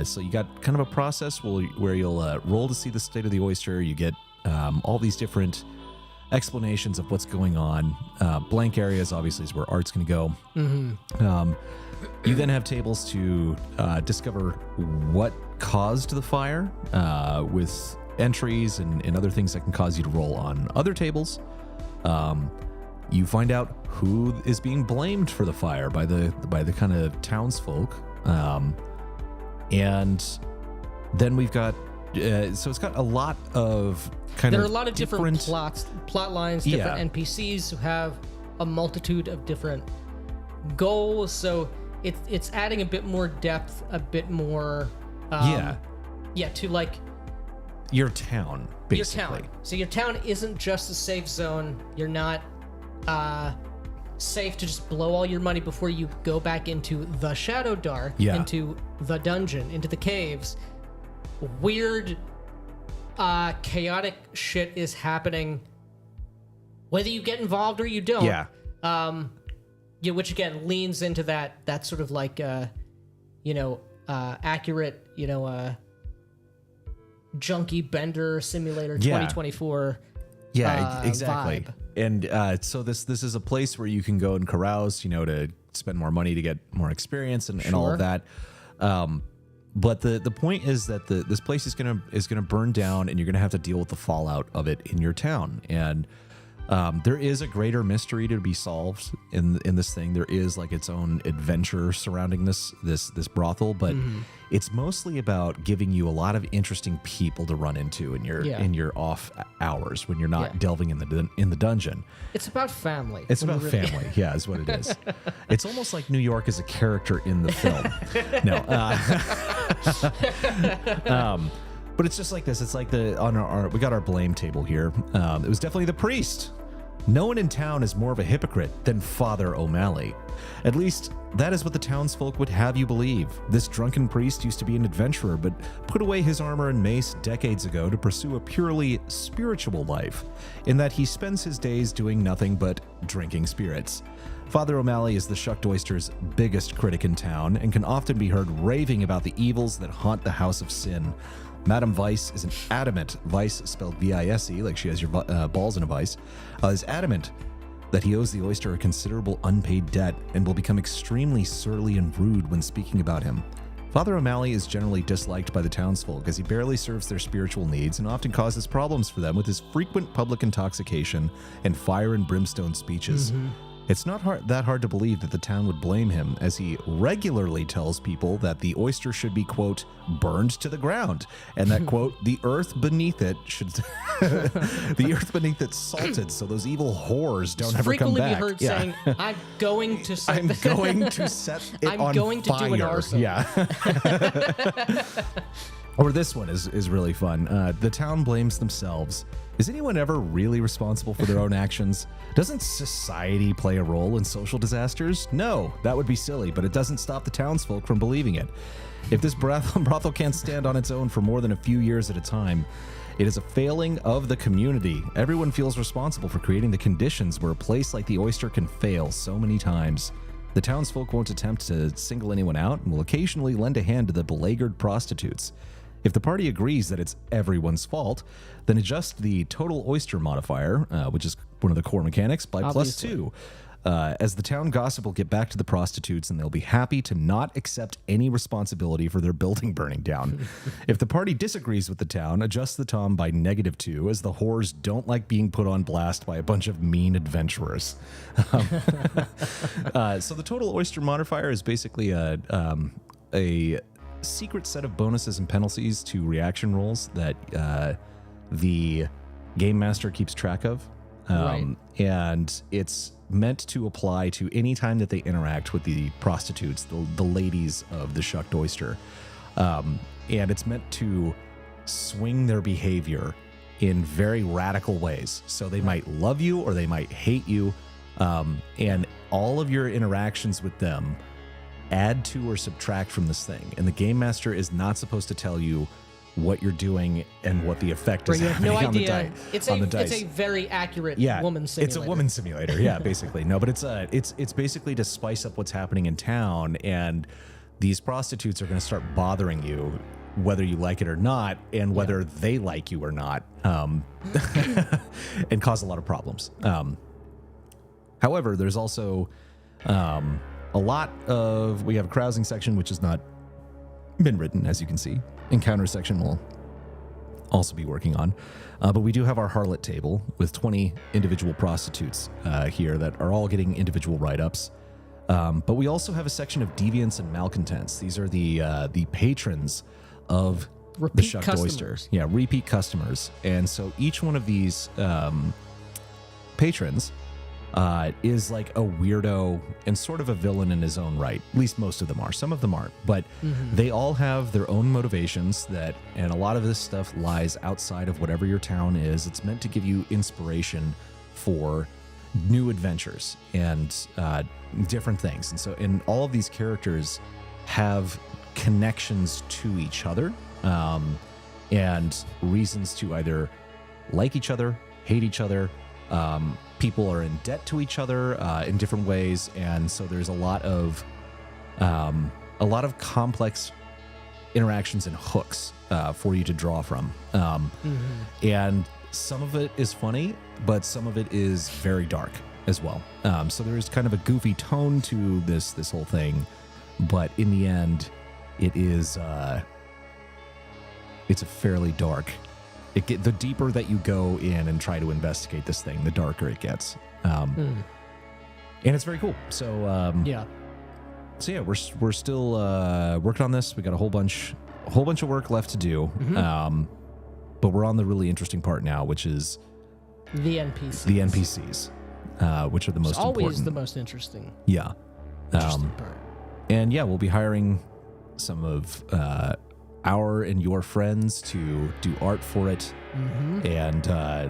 So you got kind of a process where you'll roll to see the state of the oyster. You get all these different explanations of what's going on. Blank areas, obviously, is where art's going to go. You then have tables to discover what caused the fire with entries and other things that can cause you to roll on other tables. You find out who is being blamed for the fire by the kind of townsfolk, and then we've got so it's got a lot of there are a lot of different plot lines, different Yeah. NPCs who have a multitude of different goals. So it's adding a bit more depth, a bit more to like your town, basically. Your town. So your town isn't just a safe zone. You're not safe to just blow all your money before you go back into the Shadow Dark, into the dungeon, into the caves. Weird, chaotic shit is happening, whether you get involved or you don't. Which again leans into that sort of like, accurate, junkie bender simulator 2024. Yeah, exactly. Vibe. And so this is a place where you can go and carouse, to spend more money to get more experience and all of that. But the point is that this place is gonna burn down, and you're gonna have to deal with the fallout of it in your town. And there is a greater mystery to be solved in this thing. There is like its own adventure surrounding this brothel, but it's mostly about giving you a lot of interesting people to run into in your off hours when you're not delving in the dungeon. It's about family. It's about family, yeah, is what it is. It's almost like New York is a character in the film. No, but it's just like this. It's like we got our blame table here. It was definitely the priest. No one in town is more of a hypocrite than Father O'Malley. At least, that is what the townsfolk would have you believe. This drunken priest used to be an adventurer, but put away his armor and mace decades ago to pursue a purely spiritual life, in that he spends his days doing nothing but drinking spirits. Father O'Malley is the Shucked Oyster's biggest critic in town, and can often be heard raving about the evils that haunt the House of Sin. Madame Vice is an adamant, Vice spelled V-I-S-E, like she has your balls in a vice, is adamant that he owes the oyster a considerable unpaid debt and will become extremely surly and rude when speaking about him. Father O'Malley is generally disliked by the townsfolk as he barely serves their spiritual needs and often causes problems for them with his frequent public intoxication and fire and brimstone speeches. It's not that hard to believe that the town would blame him, as he regularly tells people that the oyster should be, quote, burned to the ground, and that, quote, the earth beneath it should the earth beneath it salted so those evil whores don't ever come back. Frequently be heard saying, I'm going to set I'm going to set it I'm on going to fire. do an arson. Yeah. Or this one is really fun. The town blames themselves. Is anyone ever really responsible for their own actions? Doesn't society play a role in social disasters? No, that would be silly, but it doesn't stop the townsfolk from believing it. If this brothel can't stand on its own for more than a few years at a time, it is a failing of the community. Everyone feels responsible for creating the conditions where a place like the Oyster can fail so many times. The townsfolk won't attempt to single anyone out and will occasionally lend a hand to the beleaguered prostitutes. If the party agrees that it's everyone's fault, then adjust the total oyster modifier, which is one of the core mechanics, by Obviously. +2. As the town gossip will get back to the prostitutes and they'll be happy to not accept any responsibility for their building burning down. If the party disagrees with the town, adjust the TOM by -2, as the whores don't like being put on blast by a bunch of mean adventurers. So the total oyster modifier is basically a secret set of bonuses and penalties to reaction rolls that the game master keeps track of. And it's meant to apply to any time that they interact with the prostitutes, the ladies of the Shucked Oyster. And it's meant to swing their behavior in very radical ways. So they might love you or they might hate you. And all of your interactions with them add to or subtract from this thing. And the game master is not supposed to tell you what you're doing and what the effect is You have happening no on the idea. dice. It's a very accurate woman simulator. It's a woman simulator, yeah, basically. No, but it's basically to spice up what's happening in town, and these prostitutes are going to start bothering you, whether you like it or not, and whether they like you or not, and cause a lot of problems. However, there's also a lot of, we have a carousing section, which has not been written, as you can see. Encounter section will also be working on. But we do have our harlot table with 20 individual prostitutes here that are all getting individual write-ups. But we also have a section of deviants and malcontents. These are the patrons of the Shucked Oyster. Yeah, repeat customers. And so each one of these patrons is like a weirdo and sort of a villain in his own right. At least most of them are. Some of them aren't. But they all have their own motivations and a lot of this stuff lies outside of whatever your town is. It's meant to give you inspiration for new adventures and different things. And all of these characters have connections to each other and reasons to either like each other, hate each other. People are in debt to each other in different ways, and so there's a lot of complex interactions and hooks for you to draw from. And some of it is funny, but some of it is very dark as well. So there's kind of a goofy tone to this whole thing, but in the end, it is it's a fairly dark. The deeper that you go in and try to investigate this thing, the darker it gets. And it's very cool. So we're still working on this. We got a whole bunch of work left to do. But we're on the really interesting part now, which is the NPCs. The NPCs, which are the most important. Always the most interesting. Yeah. Interesting part. And yeah, we'll be hiring some of our and your friends to do art for it. And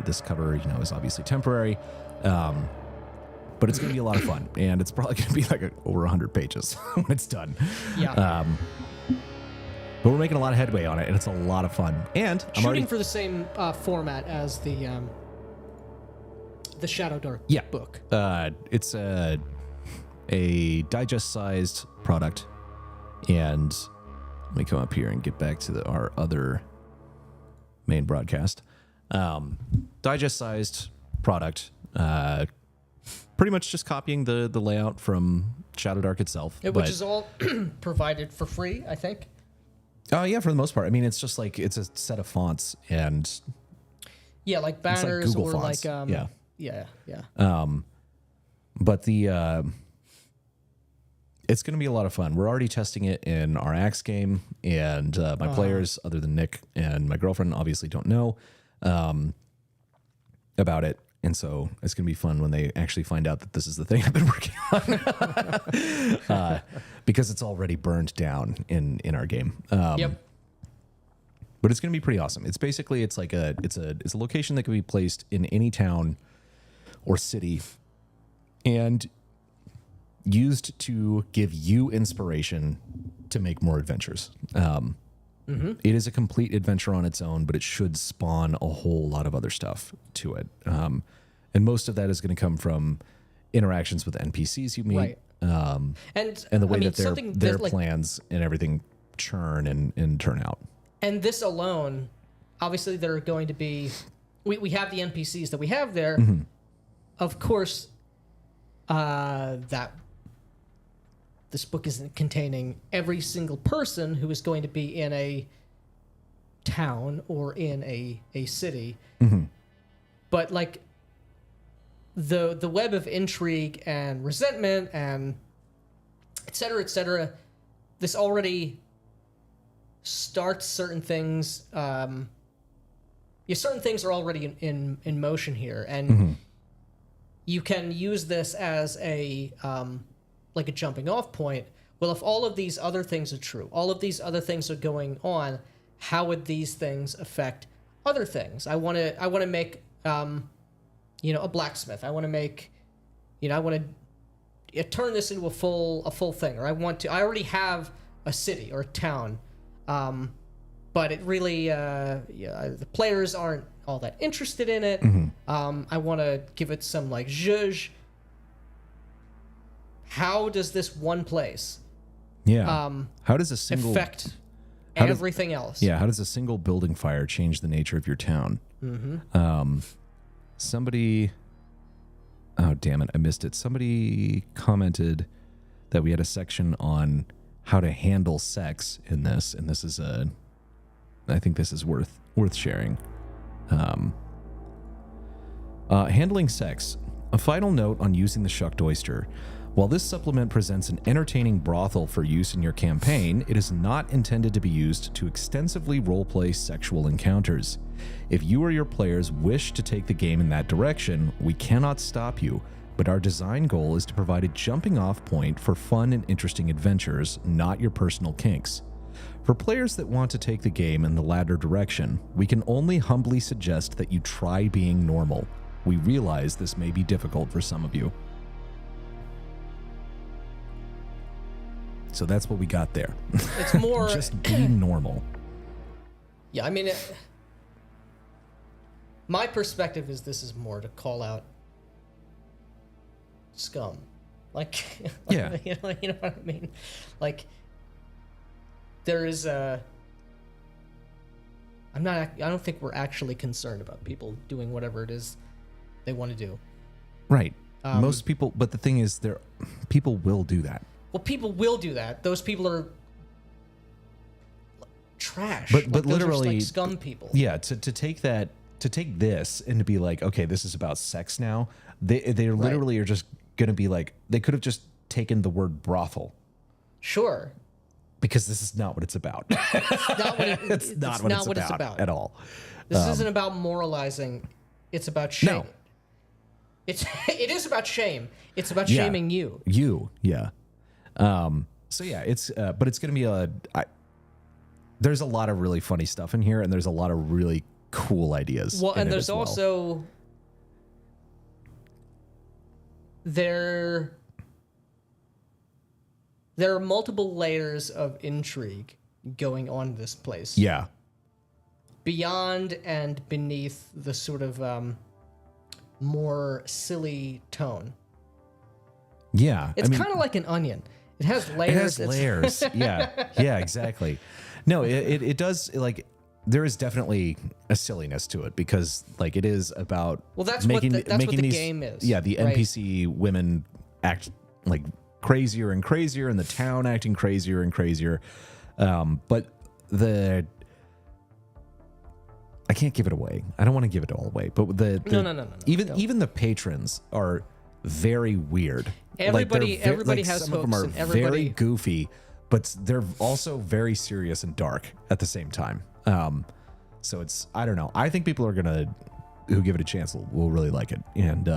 this cover, is obviously temporary. But it's going to be a lot of fun. And it's probably going to be like over 100 pages when it's done. Yeah. But we're making a lot of headway on it, and it's a lot of fun. And I'm shooting for the same format as the Shadow Dark book. It's a digest-sized product, and let me come up here and get back to our other main broadcast. Digest-sized product, pretty much just copying the layout from Shadow Dark itself. Which is all provided for free, I think. Oh, yeah, for the most part. I mean, it's just like, it's a set of fonts and... Yeah, like banners like or fonts. like... Yeah. Yeah. But it's going to be a lot of fun. We're already testing it in our Axe game, and my players, other than Nick and my girlfriend, obviously don't know about it. And so it's going to be fun when they actually find out that this is the thing I've been working on. Because it's already burned down in our game. Yep. But it's going to be pretty awesome. It's basically, it's a location that can be placed in any town or city and used to give you inspiration to make more adventures. It is a complete adventure on its own, but it should spawn a whole lot of other stuff to it. And most of that is going to come from interactions with NPCs you meet. Right. And the way that their plans and everything churn and turn out. And this alone, obviously there are going to be, we have the NPCs that we have there. Of course, that this book isn't containing every single person who is going to be in a town or in a city. But like the web of intrigue and resentment and et cetera, this already starts certain things. Certain things are already in motion here, and you can use this as a like a jumping off point. Well, if all of these other things are true, all of these other things are going on, how would these things affect other things? I want to make a blacksmith. I want to make, I want to turn this into a full thing, or I already have a city or a town, but it really, the players aren't all that interested in it. I want to give it some like zhuzh. How does this one place, how does a single affect everything else? Yeah, how does a single building fire change the nature of your town? Somebody, oh damn it, I missed it. Somebody commented that we had a section on how to handle sex in this, and this is I think this is worth sharing. Handling sex. A final note on using the Shucked Oyster. While this supplement presents an entertaining brothel for use in your campaign, it is not intended to be used to extensively roleplay sexual encounters. If you or your players wish to take the game in that direction, we cannot stop you, but our design goal is to provide a jumping-off point for fun and interesting adventures, not your personal kinks. For players that want to take the game in the latter direction, we can only humbly suggest that you try being normal. We realize this may be difficult for some of you. So that's what we got there. It's more just be normal. Yeah, I mean, my perspective is this is more to call out scum, like yeah, you know what I mean. Like there is I don't think we're actually concerned about people doing whatever it is they want to do. Right. Most people, but the thing is, people will do that. Well, people will do that. Those people are trash. But those literally, are like scum people. Yeah, to take this and to be like, okay, this is about sex now. They literally are just gonna be like, they could have just taken the word brothel. Sure. Because this is not what it's about. It's not what it's about at all. This isn't about moralizing. It's about shame. No. It is about shame. It's about shaming you. Yeah. So yeah, it's but it's gonna be there's a lot of really funny stuff in here, and there's a lot of really cool ideas. Well, and there's also there are multiple layers of intrigue going on in this place. Yeah. Beyond and beneath the sort of more silly tone. Yeah. It's kind of like an onion. It has layers. It has layers. Yeah, exactly. No, it does, like, there is definitely a silliness to it because, like, it is about that's making what the these, game is. Yeah, the right? NPC women act like crazier and crazier, and the town acting crazier and crazier. But I can't give it away. I don't want to give it all away. But No. Even the patrons are very weird. Everybody has some of them hooks, are and everybody very goofy, but they're also very serious and dark at the same time. So I don't know. I think people who give it a chance will really like it. And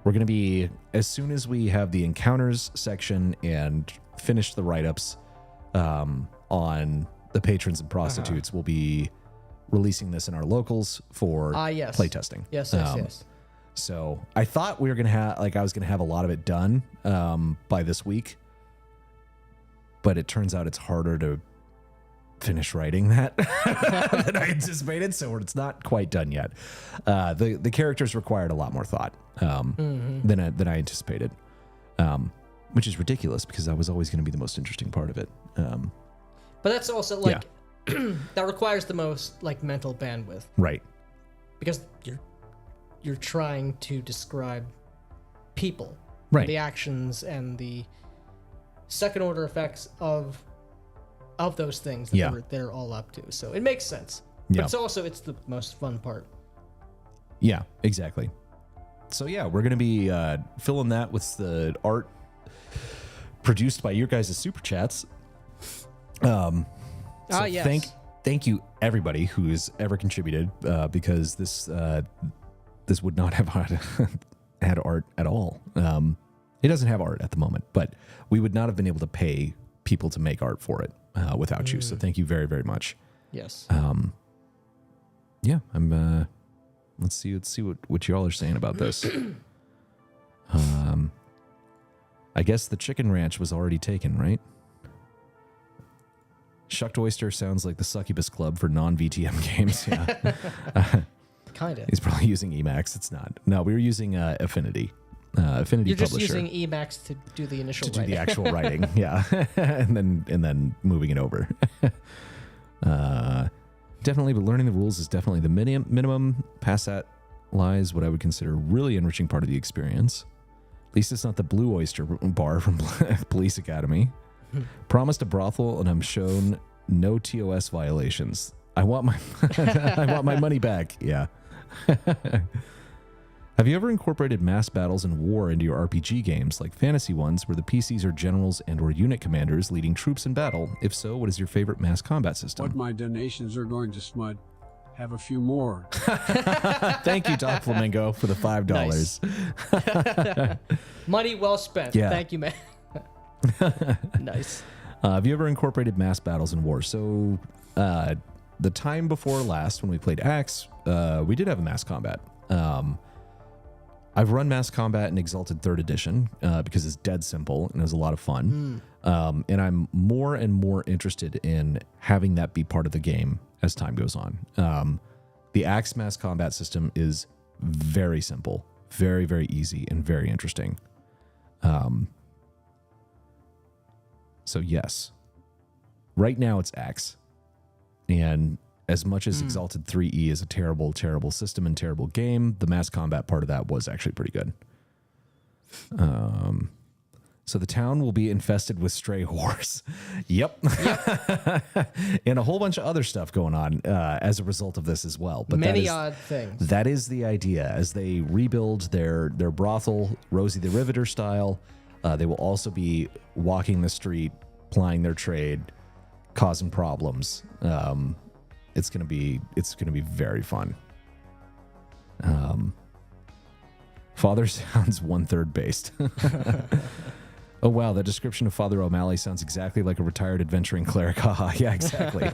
we're gonna be, as soon as we have the encounters section and finish the write-ups on the patrons and prostitutes, we'll be releasing this in our locals for playtesting. Yes. So I thought we were gonna have, I was gonna have a lot of it done by this week, but it turns out it's harder to finish writing that than I anticipated. So it's not quite done yet. The characters required a lot more thought than I anticipated, which is ridiculous because that was always going to be the most interesting part of it. But that's also like that requires the most like mental bandwidth Right. because you're trying to describe people, Right. the actions and the second order effects of those things that they're all up to. So it makes sense. Yeah. But it's the most fun part. Yeah, exactly. So yeah, we're going to be filling that with the art produced by your guys' super chats. Yes. Thank you everybody who's ever contributed because this would not have had art at all. It doesn't have art at the moment, but we would not have been able to pay people to make art for it without you. So thank you very, very much. Yes. Yeah, I'm let's see what y'all are saying about this. I guess the Chicken Ranch was already taken, right? Shucked Oyster sounds like the succubus club for non-VTM games. Yeah. Kind of. He's probably using Emacs. It's not. No, we were using Affinity. Affinity You're just Publisher. using Emacs to do the initial to writing. do the actual writing. Yeah. and then moving it over. Definitely, but learning the rules is definitely the minimum. Past that lies what I would consider a really enriching part of the experience. At least it's not the Blue Oyster bar from Police Academy. Promised a brothel, and I'm shown no TOS violations. I want my I want my money back. Yeah. Have you ever incorporated mass battles and war into your RPG games, like fantasy ones, where the PCs are generals and or unit commanders leading troops in battle? If so, what is your favorite mass combat system? What my donations are going to Smut. Have a few more. Thank you, Doc Flamingo, for the $5. Nice. Money well spent. Yeah. Thank you, man. Nice. Have you ever incorporated mass battles in war? So, the time before last, when we played Axe, we did have a mass combat. I've run mass combat in Exalted 3rd Edition because it's dead simple and it was a lot of fun. And I'm more and more interested in having that be part of the game as time goes on. The Axe mass combat system is very simple, very, very easy, and very interesting. So yes, right now it's Axe. And as much as Exalted 3E is a terrible, terrible system and terrible game, the mass combat part of that was actually pretty good. So the town will be infested with stray whores. Yep. And a whole bunch of other stuff going on as a result of this as well. But many odd things. That is the idea. As they rebuild their brothel, Rosie the Riveter style, they will also be walking the street, plying their trade, causing problems. It's gonna be very fun. Father sounds 1/3 based. Oh wow, that description of Father O'Malley sounds exactly like a retired adventuring cleric. Haha, yeah, exactly.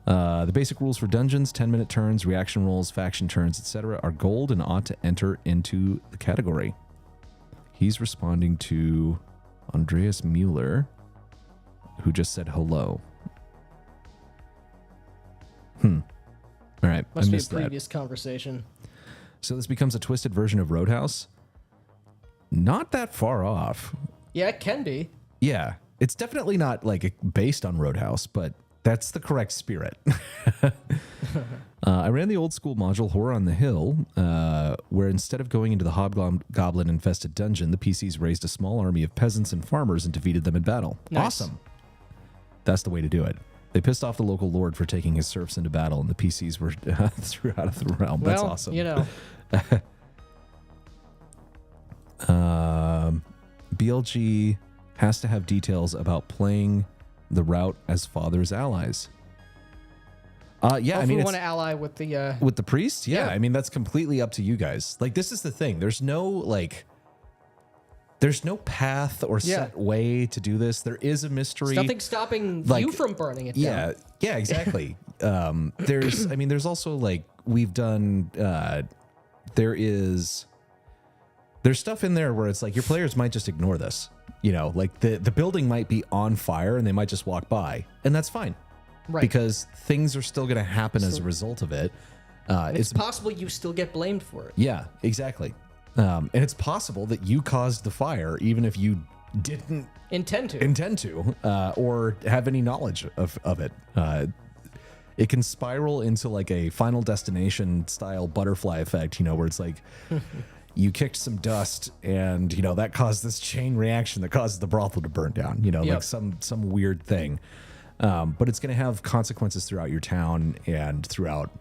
The basic rules for dungeons, 10-minute turns, reaction rolls, faction turns, etc. are gold and ought to enter into the category. He's responding to Andreas Mueller, who just said hello. All right, Must I be a missed that. previous conversation. So this becomes a twisted version of Roadhouse? Not that far off. Yeah, it can be. Yeah, it's definitely not like based on Roadhouse, but that's the correct spirit. I ran the old school module Horror on the Hill, where instead of going into the hobgoblin-infested dungeon, the PCs raised a small army of peasants and farmers and defeated them in battle. Nice. Awesome. That's the way to do it. They pissed off the local lord for taking his serfs into battle, and the PCs were threw out of the realm. That's Well, awesome. you know. BLG has to have details about playing the route as father's allies. Yeah, I mean, we it's, want to ally with the with the priest. Yeah, Yeah. I mean, that's completely up to you guys. Like, this is the thing. There's no path or set way to do this. There is a mystery. nothing stopping like- you from burning it down. Yeah, exactly. There's also like we've done. There's stuff in there where it's like your players might just ignore this. You know, like the building might be on fire and they might just walk by, and that's fine. Right. Because things are still going to happen as a result of it. It's possible you still get blamed for it. Yeah, exactly. And it's possible that you caused the fire, even if you didn't intend to or have any knowledge of it. It can spiral into like a Final Destination style butterfly effect, where it's like you kicked some dust and, that caused this chain reaction that causes the brothel to burn down, like some weird thing. But it's going to have consequences throughout your town and throughout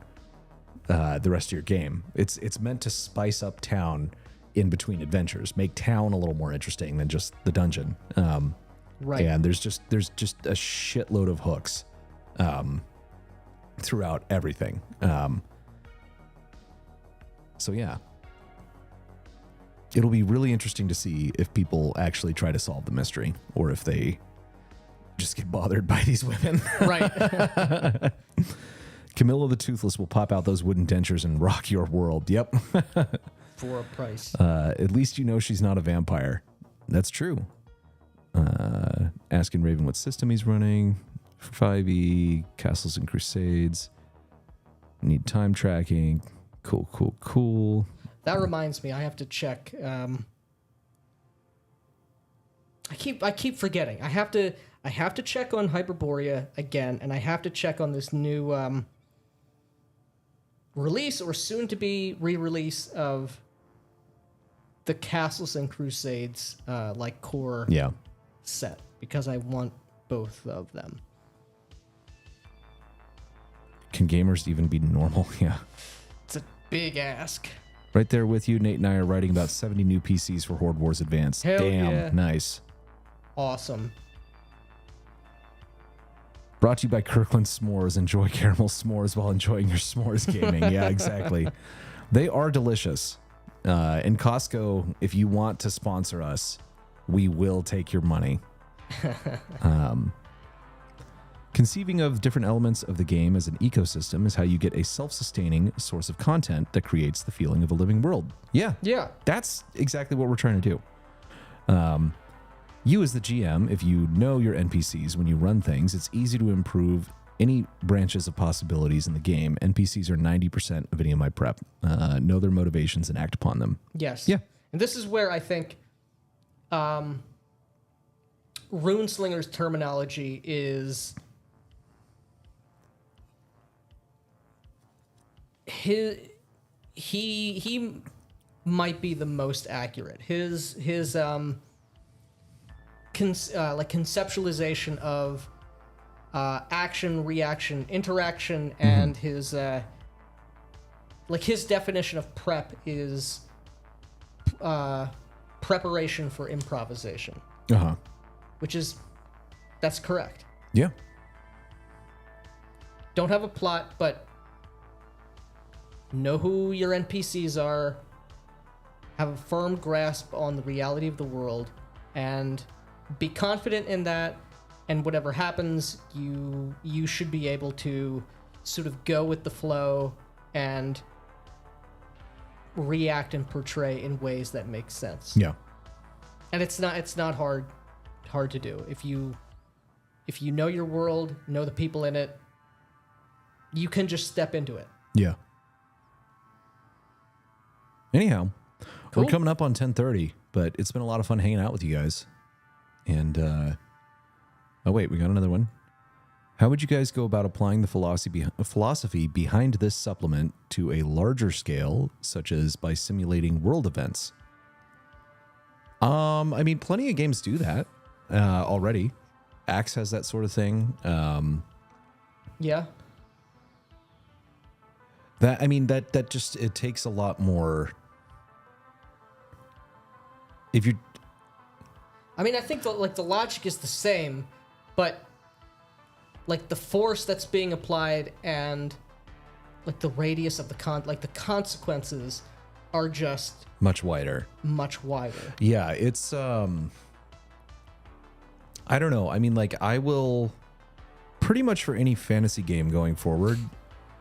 the rest of your game. It's meant to spice up town in between adventures, make town a little more interesting than just the dungeon. Right. And there's just a shitload of hooks throughout everything. So yeah, it'll be really interesting to see if people actually try to solve the mystery or if they just get bothered by these women. Right. Camilla the Toothless will pop out those wooden dentures and rock your world. Yep. For a price. At least she's not a vampire. That's true. Asking Raven what system he's running. For 5e, Castles and Crusades. Need time tracking. Cool. That reminds me, I have to check. I keep forgetting. I have to check on Hyperborea again, and I have to check on this new release or soon to be re-release of the Castles and Crusades core set, because I want both of them. Can gamers even be normal? Yeah. It's a big ask. Right there with you. Nate and I are writing about 70 new PCs for Horde Wars Advanced. Hell Damn, yeah. Nice. Awesome. Brought to you by Kirkland S'mores. Enjoy caramel s'mores while enjoying your s'mores gaming. Yeah, exactly. They are delicious. And Costco, if you want to sponsor us, we will take your money. Conceiving of different elements of the game as an ecosystem is how you get a self-sustaining source of content that creates the feeling of a living world. Yeah. That's exactly what we're trying to do. You as the GM, if you know your NPCs when you run things, it's easy to improve any branches of possibilities in the game. NPCs are 90% of any of my prep. Know their motivations and act upon them. Yes. Yeah. And this is where I think Runeslinger's terminology is he might be the most accurate. His conceptualization of action, reaction, interaction, and his definition of prep is preparation for improvisation. That's correct. Yeah. Don't have a plot, but know who your NPCs are, have a firm grasp on the reality of the world, and be confident in that, and whatever happens, you should be able to sort of go with the flow and react and portray in ways that make sense. Yeah. And it's not hard to do. If you know your world, know the people in it, you can just step into it. Yeah. Anyhow, Cool. we're coming up on 10:30, but it's been a lot of fun hanging out with you guys. And oh wait, we got another one. How would you guys go about applying the philosophy behind this supplement to a larger scale, such as by simulating world events? I mean, plenty of games do that already. Axe has that sort of thing. Yeah. That just, it takes a lot more. If you, I think the logic is the same, but the force that's being applied and the radius of the consequences are just much wider. Yeah, it's I don't know. I will pretty much for any fantasy game going forward,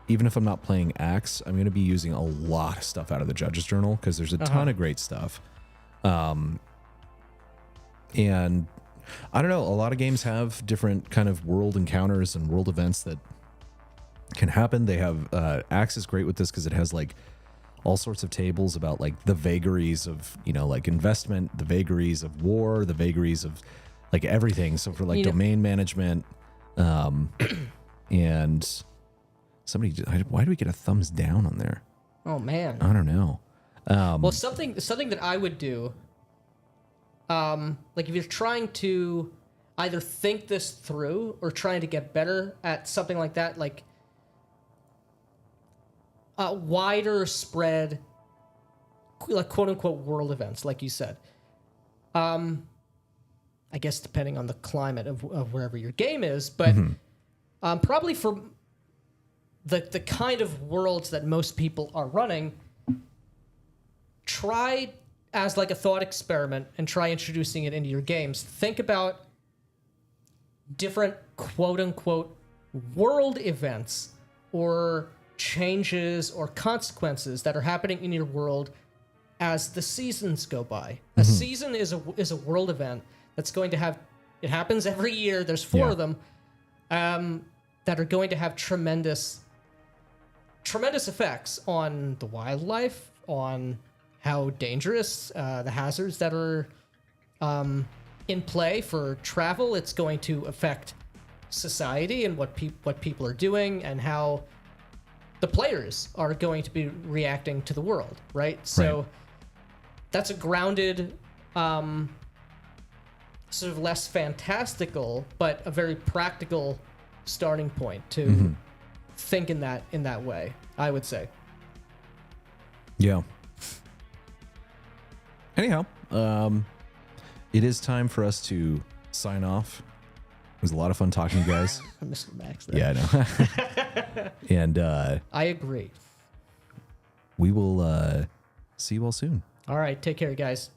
even if I'm not playing Axe, I'm going to be using a lot of stuff out of the Judge's Journal because there's a ton of great stuff. And I don't know, a lot of games have different kind of world encounters and world events that can happen. They have Axe is great with this because it has all sorts of tables about like the vagaries of, like investment, the vagaries of war, the vagaries of like everything. So for like domain management, and why do we get a thumbs down on there? Oh man. I don't know. Well, something that I would do, like if you're trying to either think this through or trying to get better at something like that, like a wider spread, like quote unquote world events, like you said. I guess depending on the climate of wherever your game is, but probably for the kind of worlds that most people are running, try as like a thought experiment and try introducing it into your games. Think about different quote unquote world events or changes or consequences that are happening in your world as the seasons go by. A season is a world event that's going to have, it happens every year. There's 4 of them that are going to have tremendous effects on the wildlife, on how dangerous the hazards that are in play for travel. It's going to affect society and what people are doing and how the players are going to be reacting to the world, right? So that's a grounded, sort of less fantastical, but a very practical starting point to think in that way, I would say. Yeah. Anyhow, it is time for us to sign off. It was a lot of fun talking to you guys. Mr. Max there. Yeah, I know. And I agree. we will see you all soon. All right, take care, guys.